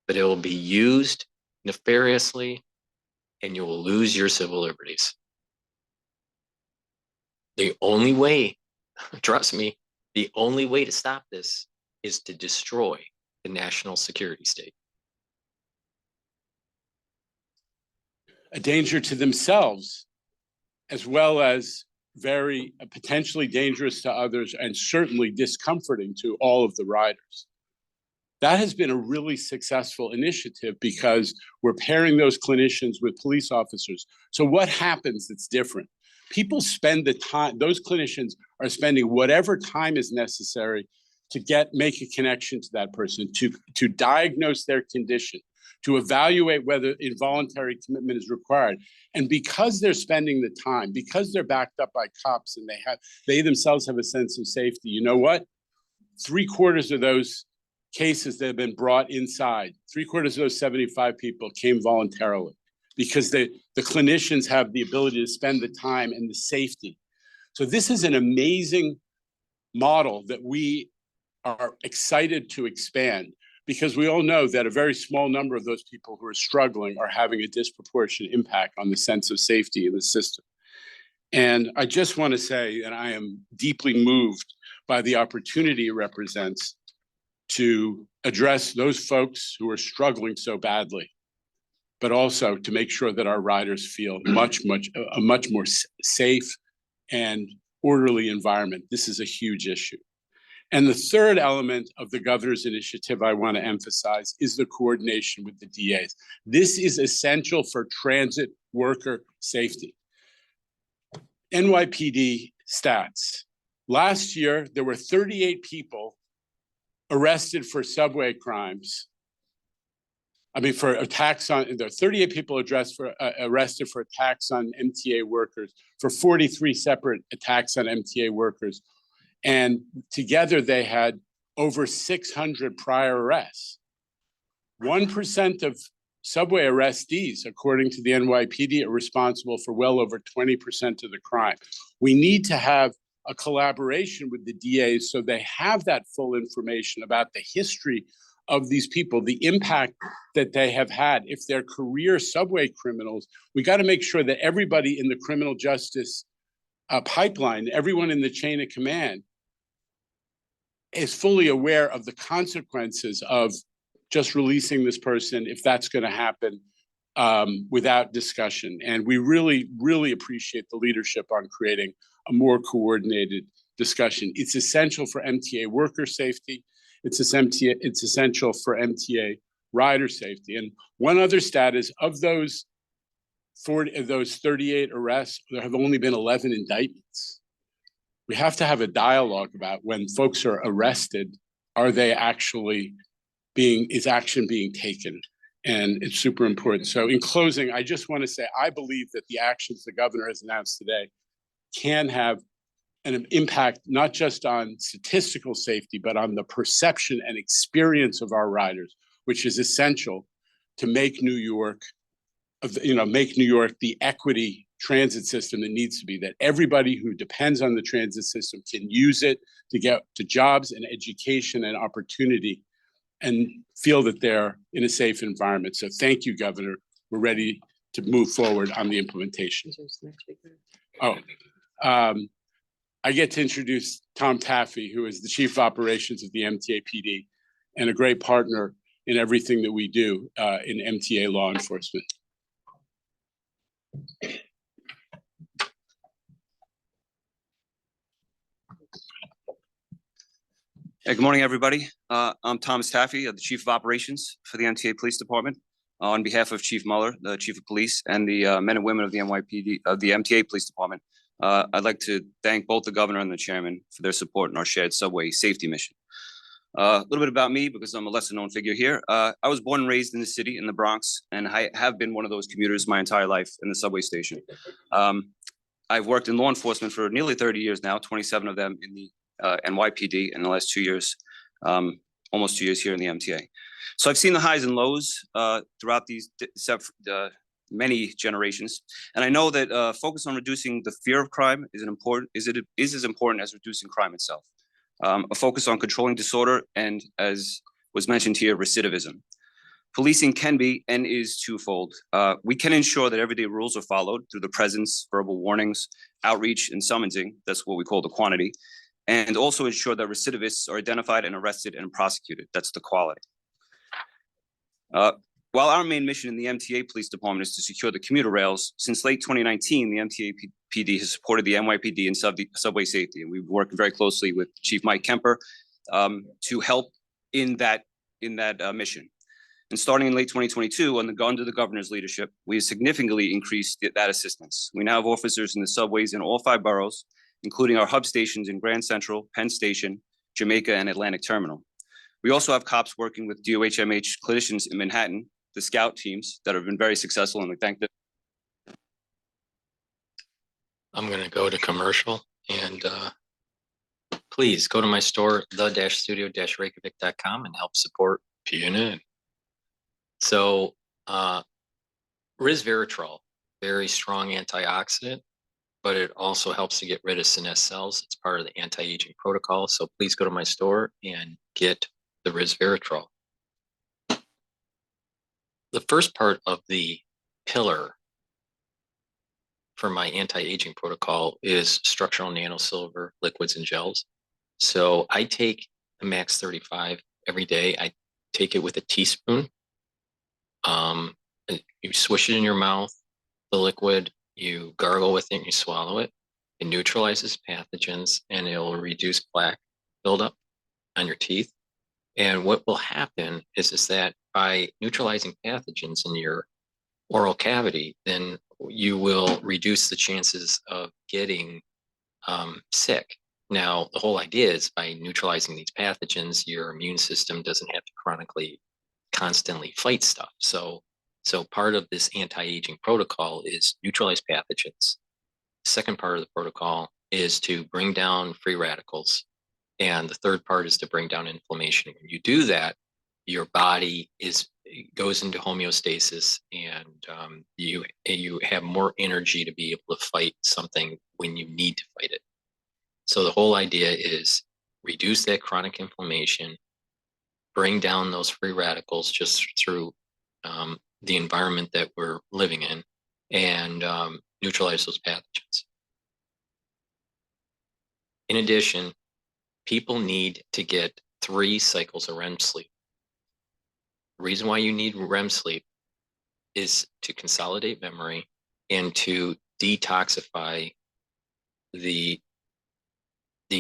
but it will be used nefariously and you will lose your civil liberties. The only way, trust me, the only way to stop this is to destroy the national security state. A danger to themselves, as well as very potentially dangerous to others and certainly discomforting to all of the riders. That has been a really successful initiative because we're pairing those clinicians with police officers. So what happens that's different? People spend the time, those clinicians are spending whatever time is necessary to make a connection to that person, to diagnose their condition, to evaluate whether involuntary commitment is required. And because they're spending the time, because they're backed up by cops and they themselves have a sense of safety, you know what? 3/4 of those cases that have been brought inside, 3/4 of those 75 people came voluntarily because the clinicians have the ability to spend the time and the safety. So this is an amazing model that we are excited to expand, because we all know that a very small number of those people who are struggling are having a disproportionate impact on the sense of safety in the system. And I just want to say that I am deeply moved by the opportunity it represents to address those folks who are struggling so badly, but also to make sure that our riders feel a much more safe and orderly environment. This is a huge issue. And the third element of the governor's initiative I want to emphasize is the coordination with the DAs. This is essential for transit worker safety. NYPD stats. Last year, there were 38 people arrested for subway crimes. For attacks on, there are 38 people arrested for attacks on MTA workers, for 43 separate attacks on MTA workers. And together they had over 600 prior arrests. 1% of subway arrestees, according to the NYPD, are responsible for well over 20% of the crime. We need to have a collaboration with the DAs so they have that full information about the history of these people, the impact that they have had. If they're career subway criminals, we got to make sure that everybody in the criminal justice pipeline, everyone in the chain of command, is fully aware of the consequences of just releasing this person, if that's going to happen, without discussion. And we really, really appreciate the leadership on creating a more coordinated discussion. It's essential for MTA worker safety. It's essential for MTA rider safety. And one other stat is, of those 38 arrests, there have only been 11 indictments. We have to have a dialogue about, when folks are arrested, are they actually is action being taken? And it's super important. So in closing, I just want to say, I believe that the actions the governor has announced today can have an impact, not just on statistical safety, but on the perception and experience of our riders, which is essential to make New York the equity transit system that needs to be, that everybody who depends on the transit system can use it to get to jobs and education and opportunity and feel that they're in a safe environment. So thank you, Governor. We're ready to move forward on the implementation. I get to introduce Tom Taffy, who is the Chief of Operations of the MTA PD and a great partner in everything that we do in MTA law enforcement. Hey, good morning, everybody. I'm Thomas Taffy, the Chief of Operations for the MTA Police Department. On behalf of Chief Mueller, the Chief of Police, and the men and women of the NYPD, of the MTA Police Department, I'd like to thank both the governor and the chairman for their support in our shared subway safety mission. A little bit about me, because I'm a lesser known figure here. I was born and raised in the city, in the Bronx, and I have been one of those commuters my entire life in the subway station. I've worked in law enforcement for nearly 30 years now, 27 of them in the NYPD in the last 2 years, almost 2 years here in the MTA. So I've seen the highs and lows throughout these many generations, and I know that focus on reducing the fear of crime is as important as reducing crime itself. A focus on controlling disorder and, as was mentioned here, recidivism. Policing can be and is twofold. We can ensure that everyday rules are followed through the presence, verbal warnings, outreach, and summonsing. That's what we call the quantity. And also ensure that recidivists are identified and arrested and prosecuted. That's the quality. While our main mission in the MTA Police Department is to secure the commuter rails, since late 2019, the MTA PD has supported the NYPD in subway safety. And we've worked very closely with Chief Mike Kemper to help in that mission. And starting in late 2022, under the governor's leadership, we have significantly increased that assistance. We now have officers in the subways in all 5 boroughs, including our hub stations in Grand Central, Penn Station, Jamaica, and Atlantic Terminal. We also have cops working with DOHMH clinicians in Manhattan, the scout teams that have been very successful, and we thank them. I'm going to go to commercial and please go to my store, the-studio-reykjavik.com, and help support PNN. So resveratrol, very strong antioxidant, but it also helps to get rid of senescent cells. It's part of the anti-aging protocol. So please go to my store and get the resveratrol. The first part of the pillar for my anti-aging protocol is structural nanosilver liquids and gels. So I take the Max 35 every day. I take it with a teaspoon. You swish it in your mouth, the liquid, you gargle with it, and you swallow it. It neutralizes pathogens and it will reduce plaque buildup on your teeth. And what will happen is that by neutralizing pathogens in your oral cavity, then you will reduce the chances of getting sick. Now, the whole idea is by neutralizing these pathogens, your immune system doesn't have to chronically, constantly fight stuff. So part of this anti-aging protocol is neutralize pathogens. Second part of the protocol is to bring down free radicals. And the third part is to bring down inflammation. When you do that, your body goes into homeostasis, and you have more energy to be able to fight something when you need to fight it. So the whole idea is reduce that chronic inflammation, bring down those free radicals just through the environment that we're living in, and neutralize those pathogens. In addition, people need to get 3 cycles of REM sleep. The reason why you need REM sleep is to consolidate memory and to detoxify the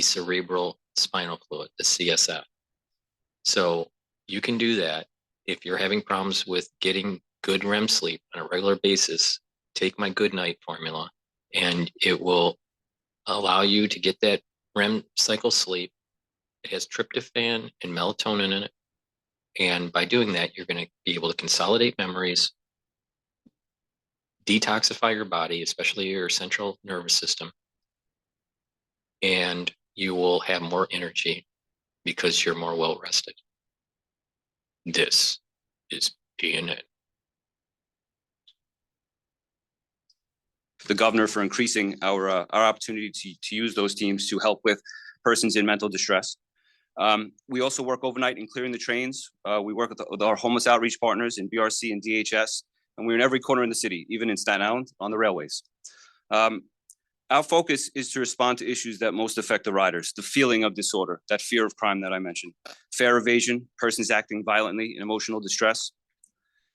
cerebral spinal fluid, the CSF. So you can do that. If you're having problems with getting good REM sleep on a regular basis, take my good night formula, and it will allow you to get that REM cycle sleep. It has tryptophan and melatonin in it. And by doing that, you're going to be able to consolidate memories, detoxify your body, especially your central nervous system, and you will have more energy because you're more well rested. This is PNN. The governor for increasing our opportunity to use those teams to help with persons in mental distress. We also work overnight in clearing the trains. We work with our homeless outreach partners in BRC and DHS, and we're in every corner in the city, even in Staten Island on the railways. Our focus is to respond to issues that most affect the riders: the feeling of disorder, that fear of crime that I mentioned, fare evasion, persons acting violently in emotional distress.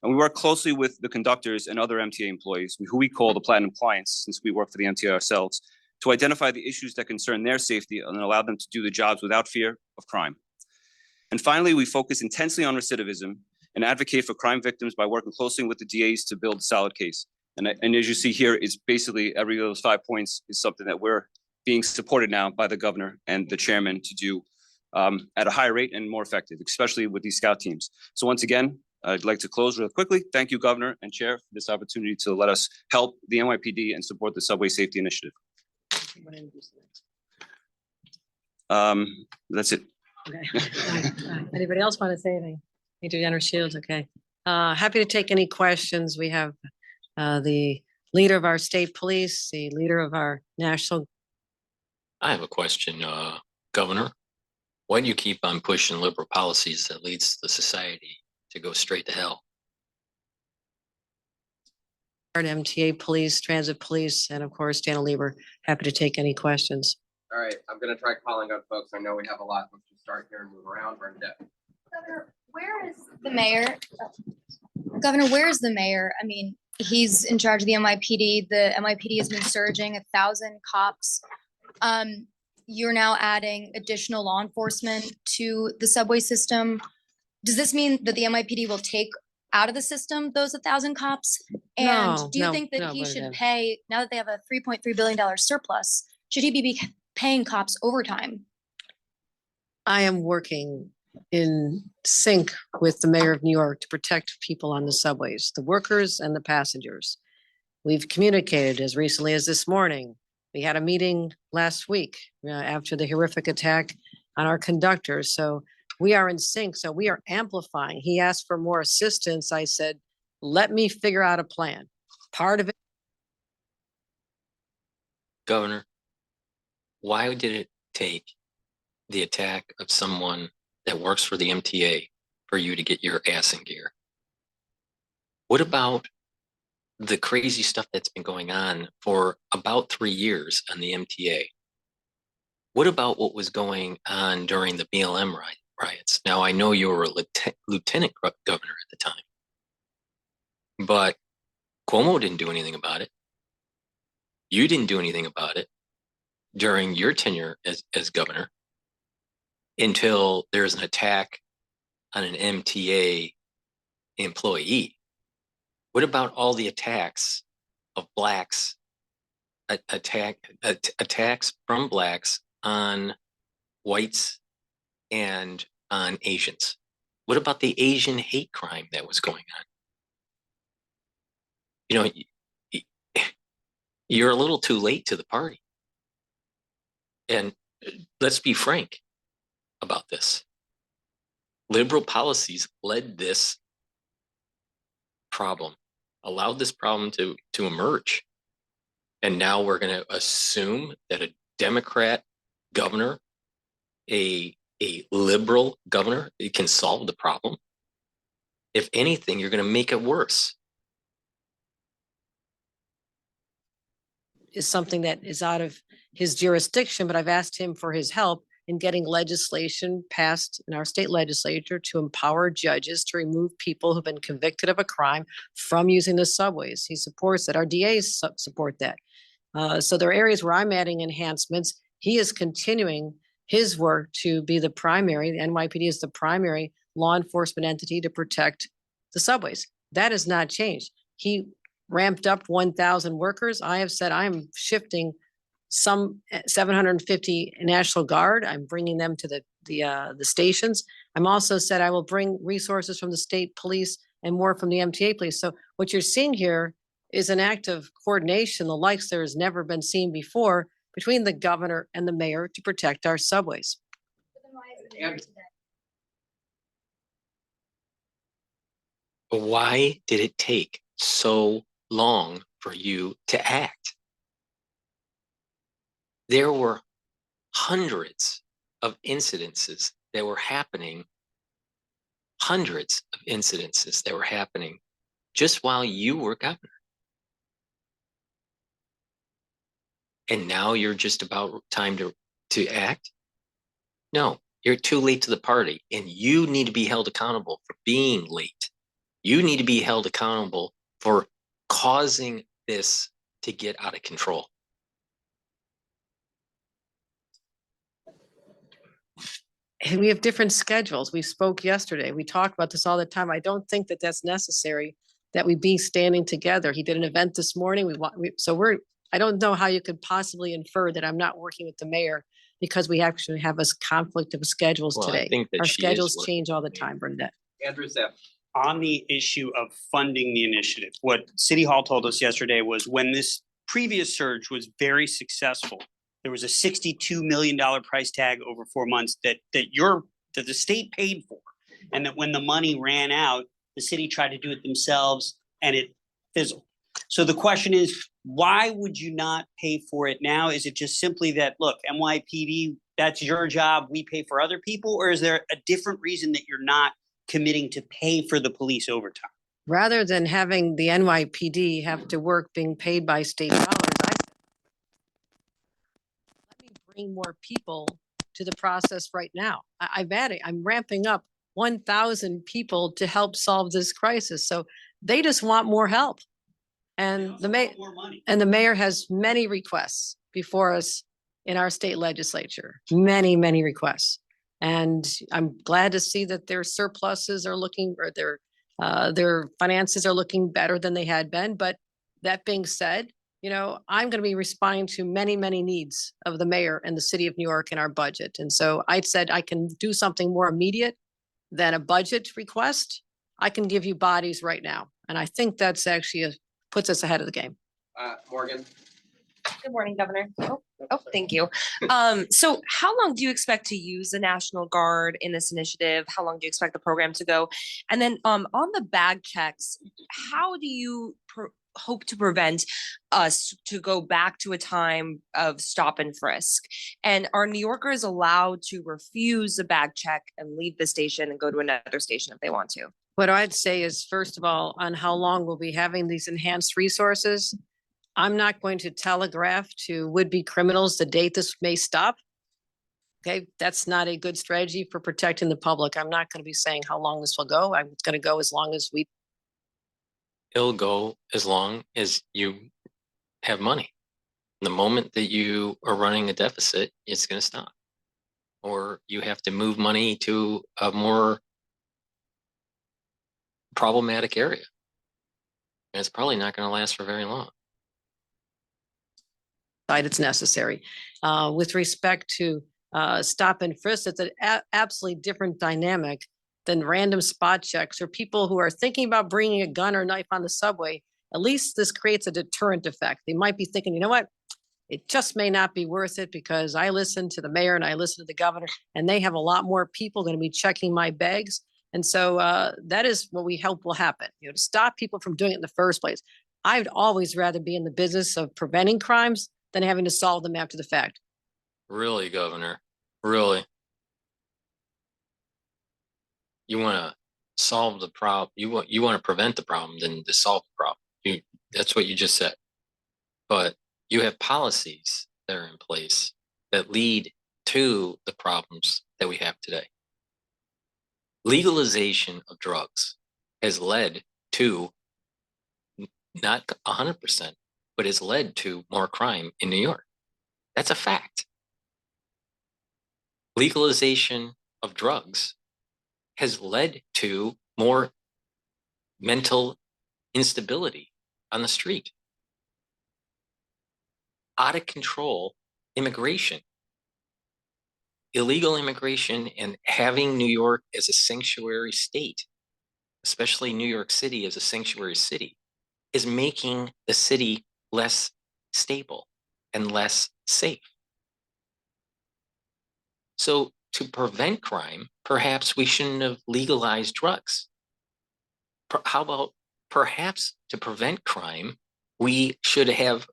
And we work closely with the conductors and other MTA employees, who we call the Platinum Clients, since we work for the MTA ourselves, to identify the issues that concern their safety and allow them to do the jobs without fear of crime. And finally, we focus intensely on recidivism and advocate for crime victims by working closely with the DAs to build a solid case. And as you see here, it's basically every of those 5 points is something that we're being supported now by the governor and the chairman to do at a higher rate and more effective, especially with these scout teams. So once again, I'd like to close real quickly. Thank you, Governor and Chair, for this opportunity to let us help the NYPD and support the Subway Safety Initiative. That's it. Okay. Anybody else want to say anything? Major General Shields, okay. Happy to take any questions. We have the leader of our state police, the leader of our national. I have a question, Governor. Why do you keep on pushing liberal policies that leads the society to go straight to hell? MTA police, transit police, and of course, Dana Lieber, happy to take any questions. All right, I'm gonna try calling on folks. I know we have a lot. Let's just start here and move around. Bernadette. Governor, where is the mayor? Governor, where is the mayor? I mean, he's in charge of the NYPD. The NYPD has been surging 1,000 cops. You're now adding additional law enforcement to the subway system. Does this mean that the NYPD will take out of the system those 1,000 cops? And No, do you no, think that no, he should Bernadette. pay, now that they have a $3.3 billion surplus, should he be paying cops overtime? I am working in sync with the mayor of New York to protect people on the subways, the workers and the passengers. We've communicated as recently as this morning We had a meeting last week after the horrific attack on our conductors. So we are in sync. So we are amplifying. He asked for more assistance. I said, let me figure out a plan. Part of it. Governor, why did it take the attack of someone that works for the MTA for you to get your ass in gear? What about the crazy stuff that's been going on for about 3 years on the MTA? What about what was going on during the BLM riots? Now, I know you were a lieutenant governor at the time, but Cuomo didn't do anything about it. You didn't do anything about it during your tenure as governor until there's an attack on an MTA employee. What about all the attacks of blacks, attacks from blacks on whites and on Asians? What about the Asian hate crime that was going on? You know, you're a little too late to the party. And let's be frank about this. Liberal policies led this problem, allowed this problem to emerge. And now we're going to assume that a Democrat governor, a liberal governor, it can solve the problem. If anything, you're going to make it worse. Is something that is out of his jurisdiction, but I've asked him for his help in getting legislation passed in our state legislature to empower judges to remove people who've been convicted of a crime from using the subways. He supports that. Our DAs support that. So there are areas where I'm adding enhancements. He is continuing his work to be the primary. The NYPD is the primary law enforcement entity to protect the subways. That has not changed. He ramped up 1,000 workers. I have said I'm shifting some 750 National Guard. I'm bringing them to the stations. I'm also said I will bring resources from the state police and more from the MTA police. So what you're seeing here is an act of coordination, the likes there has never been seen before between the governor and the mayor to protect our subways. But why did it take so long for you to act? There were hundreds of incidences that were happening, just while you were governor. And now you're just about time to act? No, you're too late to the party, and you need to be held accountable for being late. You need to be held accountable for causing this to get out of control. And we have different schedules. We spoke yesterday. We talked about this all the time. I don't think that that's necessary that we be standing together. He did an event this morning. I don't know how you could possibly infer that I'm not working with the mayor because we actually have a conflict of schedules Well, I today. think that Our she is schedules working change all the with the mayor. time, Bernadette. Andrew Zip. On the issue of funding the initiative, what City Hall told us yesterday was when this previous surge was very successful, there was a $62 million price tag over 4 months that the state paid for. And that when the money ran out, the city tried to do it themselves and it fizzled. So the question is, why would you not pay for it now? Is it just simply that, look, NYPD, that's your job, we pay for other people? Or is there a different reason that you're not committing to pay for the police overtime? Rather than having the NYPD have to work being paid by state dollars, let me bring more people to the process right now. I'm ramping up 1,000 people to help solve this crisis. So they just want more help. And the mayor has many requests before us in our state legislature, many requests. And I'm glad to see that their surpluses are looking, or their finances are looking better than they had been. But that being said, I'm going to be responding to many needs of the mayor and the city of New York in our budget. And so I said I can do something more immediate than a budget request. I can give you bodies right now. And I think that's actually puts us ahead of the game. Morgan. Good morning, Governor. Thank you. So how long do you expect to use the National Guard in this initiative? How long do you expect the program to go? And then on the bag checks, how do you hope to prevent us to go back to a time of stop and frisk? And are New Yorkers allowed to refuse a bag check and leave the station and go to another station if they want to? What I'd say is, first of all, on how long we'll be having these enhanced resources, I'm not going to telegraph to would-be criminals the date this may stop. Okay, that's not a good strategy for protecting the public. I'm not going to be saying how long this will go. I'm going to go as long as we. It'll go as long as you have money. The moment that you are running a deficit, it's going to stop. Or you have to move money to a more problematic area. And it's probably not going to last for very long. It's necessary. With respect to stop and frisk, it's an absolutely different dynamic than random spot checks or people who are thinking about bringing a gun or knife on the subway. At least this creates a deterrent effect. They might be thinking, you know what? It just may not be worth it because I listen to the mayor and I listen to the governor, and they have a lot more people going to be checking my bags. And so that is what we hope will happen, to stop people from doing it in the first place. I'd always rather be in the business of preventing crimes than having to solve them after the fact. Really, Governor? Really? You want to solve the problem? You want to prevent the problem than to solve the problem. That's what you just said. But you have policies that are in place that lead to the problems that we have today. Legalization of drugs has led to not 100%, but has led to more crime in New York. That's a fact. Legalization of drugs has led to more mental instability on the street. Out of control immigration, illegal immigration, and having New York as a sanctuary state, especially New York City as a sanctuary city, is making the city less stable and less safe. So to prevent crime, perhaps we shouldn't have legalized drugs. How about perhaps to prevent crime, we should have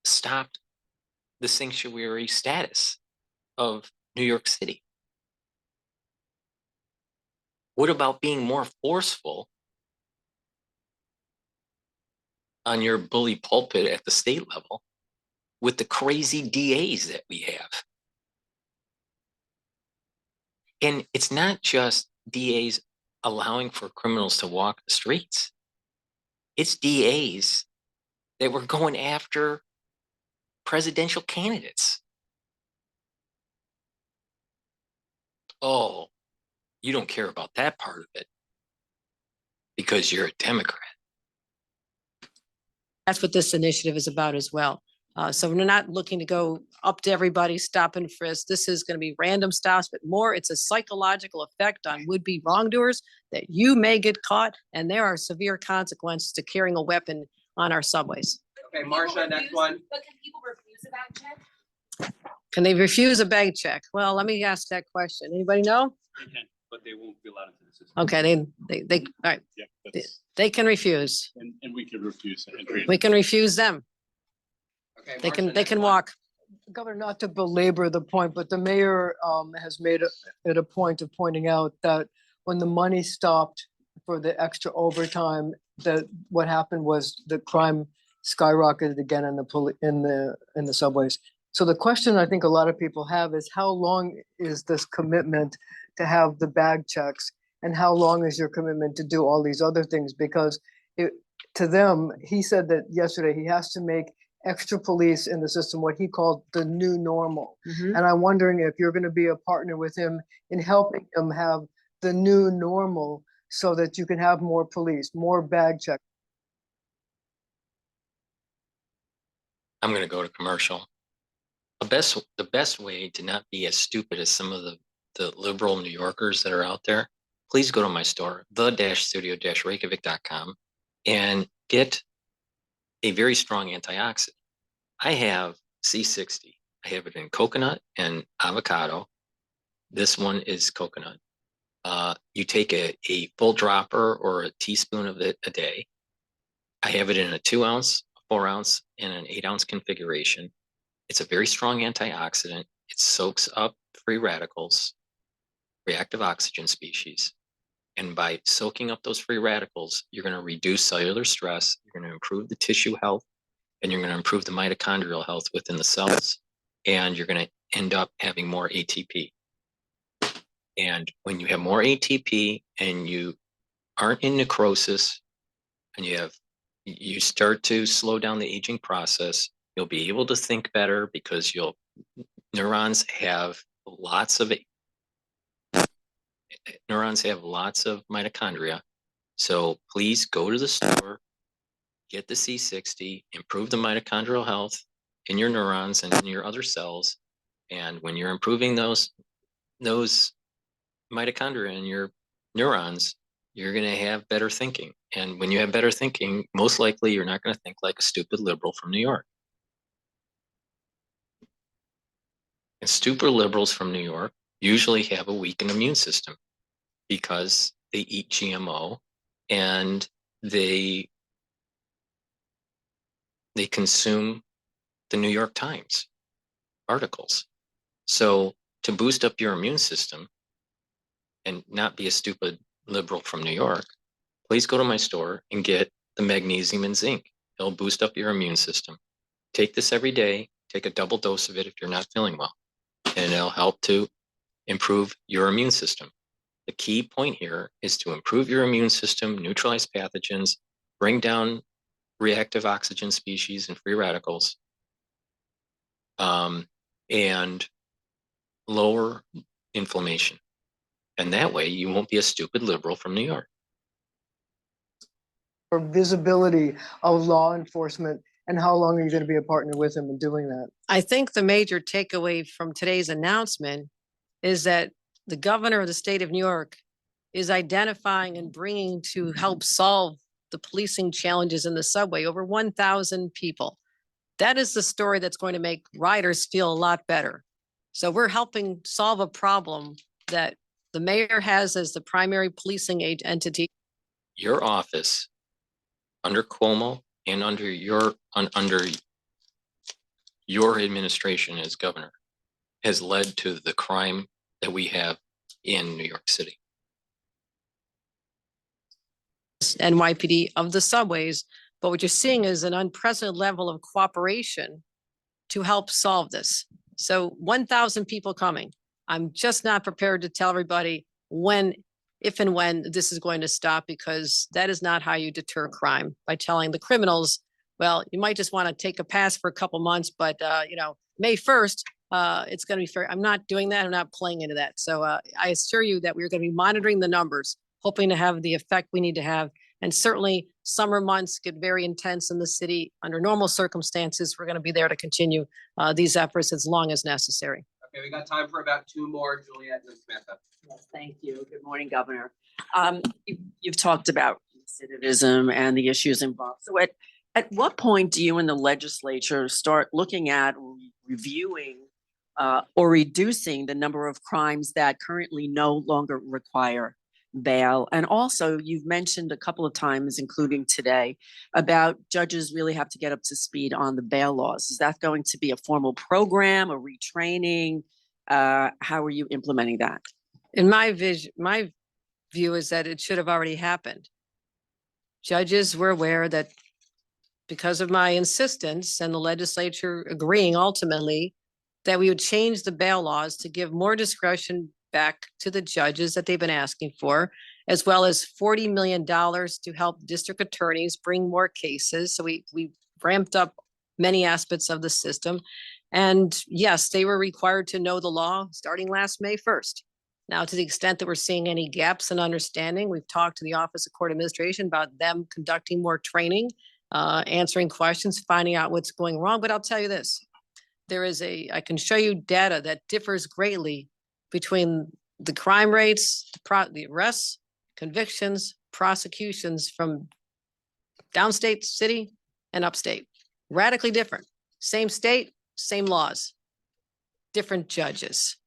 stopped the sanctuary status of New York City? What about being more forceful on your bully pulpit at the state level with the crazy DAs that we have? And it's not just DAs allowing for criminals to walk the streets. It's DAs that were going after presidential candidates. Oh, you don't care about that part of it because you're a Democrat. That's what this initiative is about as well. So we're not looking to go up to everybody, stop and frisk. This is going to be random stops, but more it's a psychological effect on would-be wrongdoers that you may get caught, and there are severe consequences to carrying a weapon on our subways. Okay, Marcia, next one. But can people refuse a bag check? Can they refuse a bag check? Well, let me ask that question. Anybody know? They can, but they won't be allowed into the system. Okay, they all right, Yeah, that's, they can refuse. and we could refuse entry. We can refuse them. Okay, They Marcia, can next one. walk. Governor, not to belabor the point, but the mayor has made it a point of pointing out that when the money stopped for the extra overtime, that what happened was the crime skyrocketed again in the subways. So the question I think a lot of people have is how long is this commitment to have the bag checks, and how long is your commitment to do all these other things? Because to them, he said that yesterday he has to make extra police in the system, what he called the new normal. Mhm. And I'm wondering if you're going to be a partner with him in helping him have the new normal so that you can have more police, more bag checks. I'm going to go to commercial. The best way to not be as stupid as some of the liberal New Yorkers that are out there, please go to my store, the-studio-reykjavik.com, and get a very strong antioxidant. I have C60. I have it in coconut and avocado. This one is coconut. You take a full dropper or a teaspoon of it a day. I have it in a 2 ounce, 4 ounce, and an 8 ounce configuration. It's a very strong antioxidant. It soaks up free radicals, reactive oxygen species. And by soaking up those free radicals, you're going to reduce cellular stress, you're going to improve the tissue health, and you're going to improve the mitochondrial health within the cells, and you're going to end up having more ATP. And when you have more ATP and you aren't in necrosis and you start to slow down the aging process, you'll be able to think better because neurons have lots of mitochondria. So please go to the store, get the C60, improve the mitochondrial health in your neurons and in your other cells. And when you're improving those mitochondria in your neurons, you're going to have better thinking. And when you have better thinking, most likely you're not going to think like a stupid liberal from New York. And stupid liberals from New York usually have a weakened immune system because they eat GMO and they consume the New York Times articles. So to boost up your immune system and not be a stupid liberal from New York, please go to my store and get the magnesium and zinc. It'll boost up your immune system. Take this every day. Take a double dose of it if you're not feeling well, and it'll help to improve your immune system. The key point here is to improve your immune system, neutralize pathogens, bring down reactive oxygen species and free radicals, and lower inflammation. And that way you won't be a stupid liberal from New York. Or visibility of law enforcement, and how long are you going to be a partner with them in doing that? I think the major takeaway from today's announcement is that the governor of the state of New York is identifying and bringing to help solve the policing challenges in the subway, over 1,000 people. That is the story that's going to make riders feel a lot better. So we're helping solve a problem that the mayor has as the primary policing entity. Your office, under Cuomo and under your administration as governor, has led to the crime that we have in New York City. NYPD of the subways, but what you're seeing is an unprecedented level of cooperation to help solve this. So 1,000 people coming. I'm just not prepared to tell everybody if and when this is going to stop, because that is not how you deter crime, by telling the criminals, well, you might just want to take a pass for a couple months, but May 1st, it's going to be fair. I'm not doing that. I'm not playing into that. So I assure you that we're going to be monitoring the numbers, hoping to have the effect we need to have. And certainly summer months get very intense in the city. Under normal circumstances, we're going to be there to continue these efforts as long as necessary. Okay, we got time for about 2 more, Juliet and Samantha. Yes, thank you. Good morning, Governor. You've talked about recidivism and the issues involved. So at what point do you and the legislature start looking at reviewing or reducing the number of crimes that currently no longer require bail? And also, you've mentioned a couple of times, including today, about judges really have to get up to speed on the bail laws. Is that going to be a formal program, a retraining? How are you implementing that? In my view is that it should have already happened. Judges were aware that because of my insistence and the legislature agreeing ultimately that we would change the bail laws to give more discretion back to the judges that they've been asking for, as well as $40 million to help district attorneys bring more cases. So we ramped up many aspects of the system. And yes, they were required to know the law starting last May 1st. Now, to the extent that we're seeing any gaps in understanding, we've talked to the Office of Court Administration about them conducting more training, answering questions, finding out what's going wrong. But I'll tell you this, I can show you data that differs greatly between the crime rates, the arrests, convictions, prosecutions from downstate city and upstate, radically different. Same state, same laws, different judges.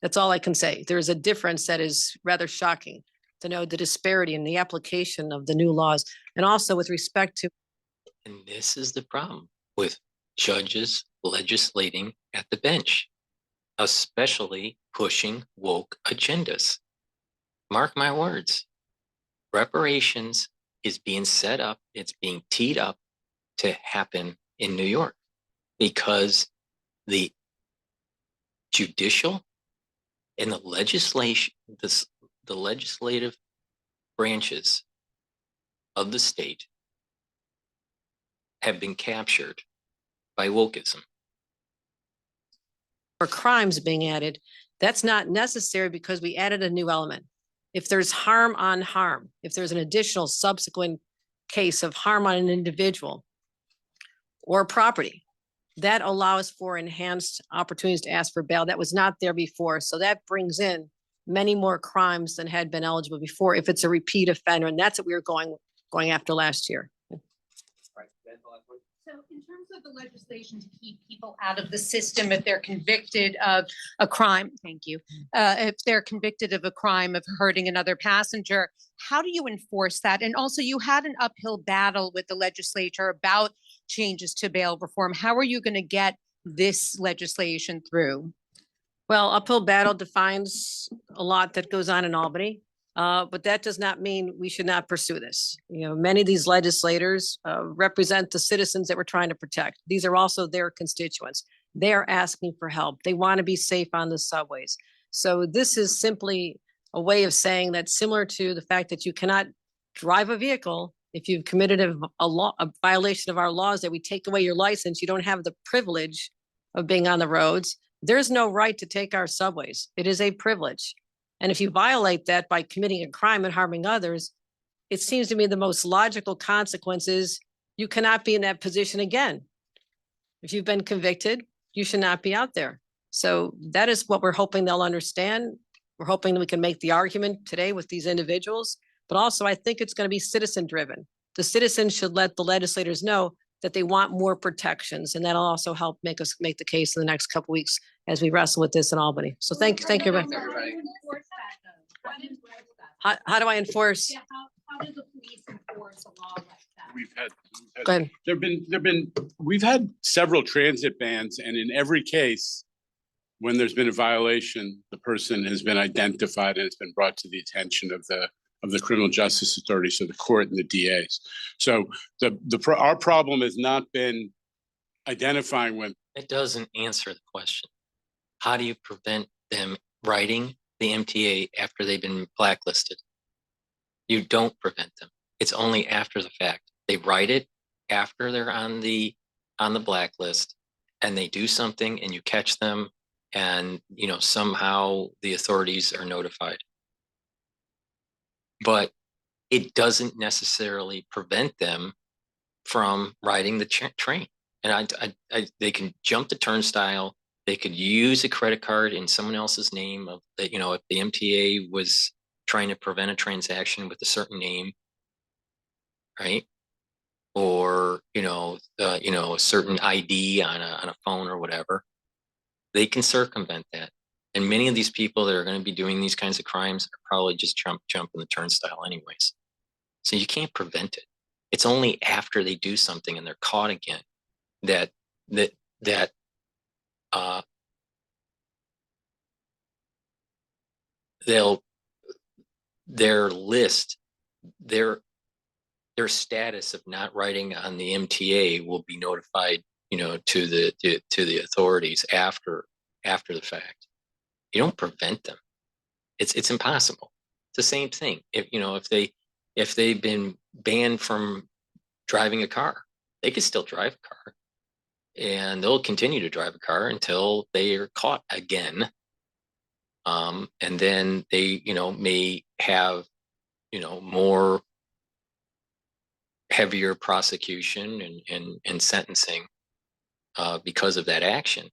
That's all I can say. There is a difference that is rather shocking to know the disparity in the application of the new laws. And also with respect to, And this is the problem with judges legislating at the bench, especially pushing woke agendas. Mark my words, reparations is being set up, it's being teed up to happen in New York because the judicial and the legislation, the legislative branches of the state have been captured by wokeism. for crimes being added, that's not necessary because we added a new element. If there's harm on harm, if there's an additional subsequent case of harm on an individual or property, that allows for enhanced opportunities to ask for bail. That was not there before. So that brings in many more crimes than had been eligible before if it's a repeat offender. And that's what we were going after last year. Right, that's the last one. So in terms of the legislation to keep people out of the system if they're convicted of a crime, thank you. If they're convicted of a crime of hurting another passenger, how do you enforce that? And also you had an uphill battle with the legislature about changes to bail reform. How are you going to get this legislation through? Well, uphill battle defines a lot that goes on in Albany. But that does not mean we should not pursue this. You know, many of these legislators represent the citizens that we're trying to protect. These are also their constituents. They are asking for help. They want to be safe on the subways. So this is simply a way of saying that, similar to the fact that you cannot drive a vehicle if you've committed a violation of our laws, that we take away your license, you don't have the privilege of being on the roads. There's no right to take our subways. It is a privilege. And if you violate that by committing a crime and harming others, it seems to me the most logical consequence is you cannot be in that position again. If you've been convicted, you should not be out there. So that is what we're hoping they'll understand. We're hoping that we can make the argument today with these individuals, but also I think it's going to be citizen driven. The citizens should let the legislators know that they want more protections, and that'll also help make us make the case in the next couple of weeks as we wrestle with this in Albany. So thank you. Everybody. How do I enforce? Yeah, how do the police enforce a law like that? We've had, Go ahead. we've had several transit bans, and in every case, when there's been a violation, the person has been identified and it's been brought to the attention of the criminal justice authorities, so the court and the DAs. So our problem has not been identifying when. It doesn't answer the question. How do you prevent them writing the MTA after they've been blacklisted? You don't prevent them. It's only after the fact. They write it after they're on the blacklist, and they do something and you catch them, and somehow the authorities are notified. But it doesn't necessarily prevent them from riding the train. And they can jump the turnstile. They could use a credit card in someone else's name of that. If the MTA was trying to prevent a transaction with a certain name, right? Or a certain ID on a phone or whatever, they can circumvent that. And many of these people that are going to be doing these kinds of crimes are probably just jumping the turnstile anyways. So you can't prevent it. It's only after they do something and they're caught again that their status of not writing on the MTA will be notified, to the authorities after the fact. You don't prevent them. It's impossible. It's the same thing. If they've been banned from driving a car, they could still drive a car, and they'll continue to drive a car until they are caught again. And then they, may have, more heavier prosecution and sentencing because of that action.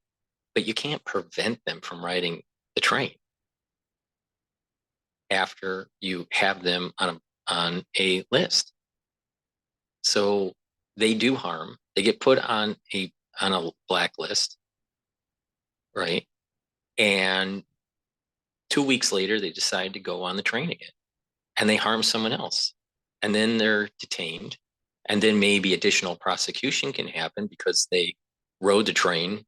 But you can't prevent them from riding the train after you have them on a list. So they do harm. They get put on a on a blacklist, right? And 2 weeks later, they decide to go on the train again and they harm someone else. And then they're detained. And then maybe additional prosecution can happen because they rode the train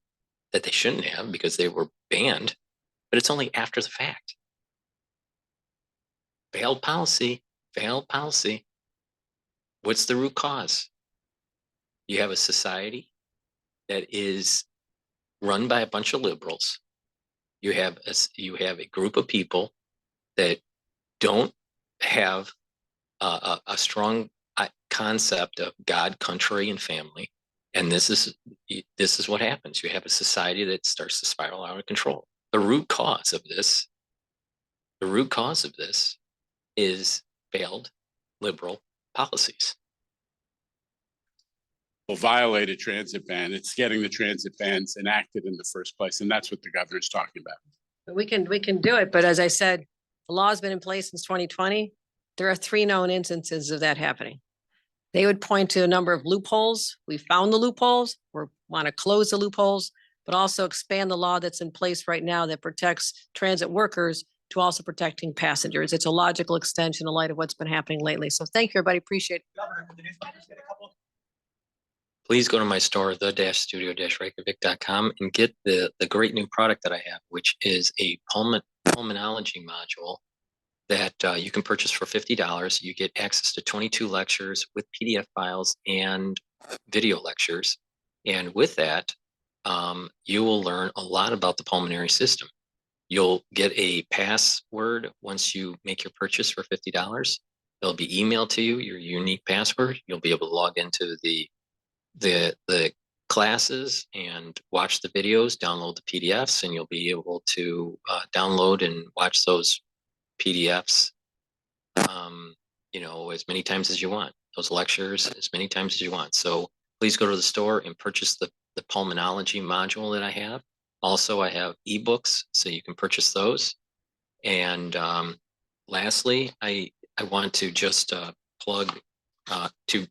that they shouldn't have because they were banned. But it's only after the fact. Failed policy, failed policy. What's the root cause? You have a society that is run by a bunch of liberals. You have a group of people that don't have a strong concept of God, country, and family. And this is what happens. You have a society that starts to spiral out of control. The root cause of this is failed liberal policies. Will violate a transit ban. It's getting the transit bans enacted in the first place. And that's what the governor's talking about. But we can do it, but as I said, the law's been in place since 2020. There are 3 known instances of that happening. They would point to a number of loopholes. We found the loopholes. We want to close the loopholes, but also expand the law that's in place right now that protects transit workers to also protecting passengers. It's a logical extension in light of what's been happening lately. So thank you, everybody. Appreciate it. Please go to my store, the-studio-reykjavik.com, and get the great new product that I have, which is a pulmonology module that you can purchase for $50. You get access to 22 lectures with PDF files and video lectures. And with that, you will learn a lot about the pulmonary system. You'll get a password once you make your purchase for $50. It'll be emailed to you, your unique password. You'll be able to log into the classes and watch the videos, download the PDFs, and you'll be able to download and watch those PDFs, as many times as you want, those lectures as many times as you want. So please go to the store and purchase the pulmonology module that I have. Also, I have ebooks, so you can purchase those. And lastly, I want to just plug to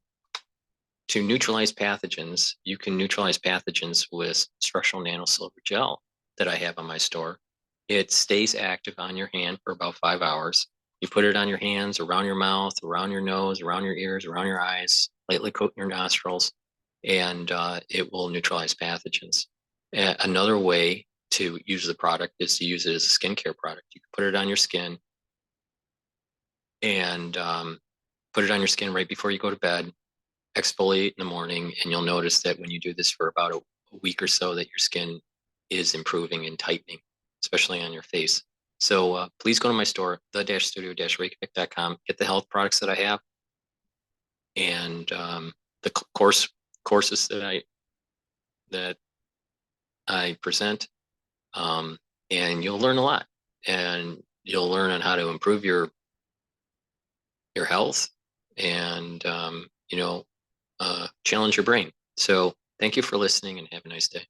neutralize pathogens. You can neutralize pathogens with structural nanosilver gel that I have on my store. It stays active on your hand for about 5 hours. You put it on your hands, around your mouth, around your nose, around your ears, around your eyes, lightly coat your nostrils, and it will neutralize pathogens. Another way to use the product is to use it as a skincare product. You can put it on your skin and put it on your skin right before you go to bed, exfoliate in the morning, and you'll notice that when you do this for about a week or so that your skin is improving and tightening, especially on your face. So please go to my store, the-studio-reykjavik.com, get the health products that I have and the courses that I present, and you'll learn a lot, and you'll learn on how to improve your health and challenge your brain. So thank you for listening and have a nice day.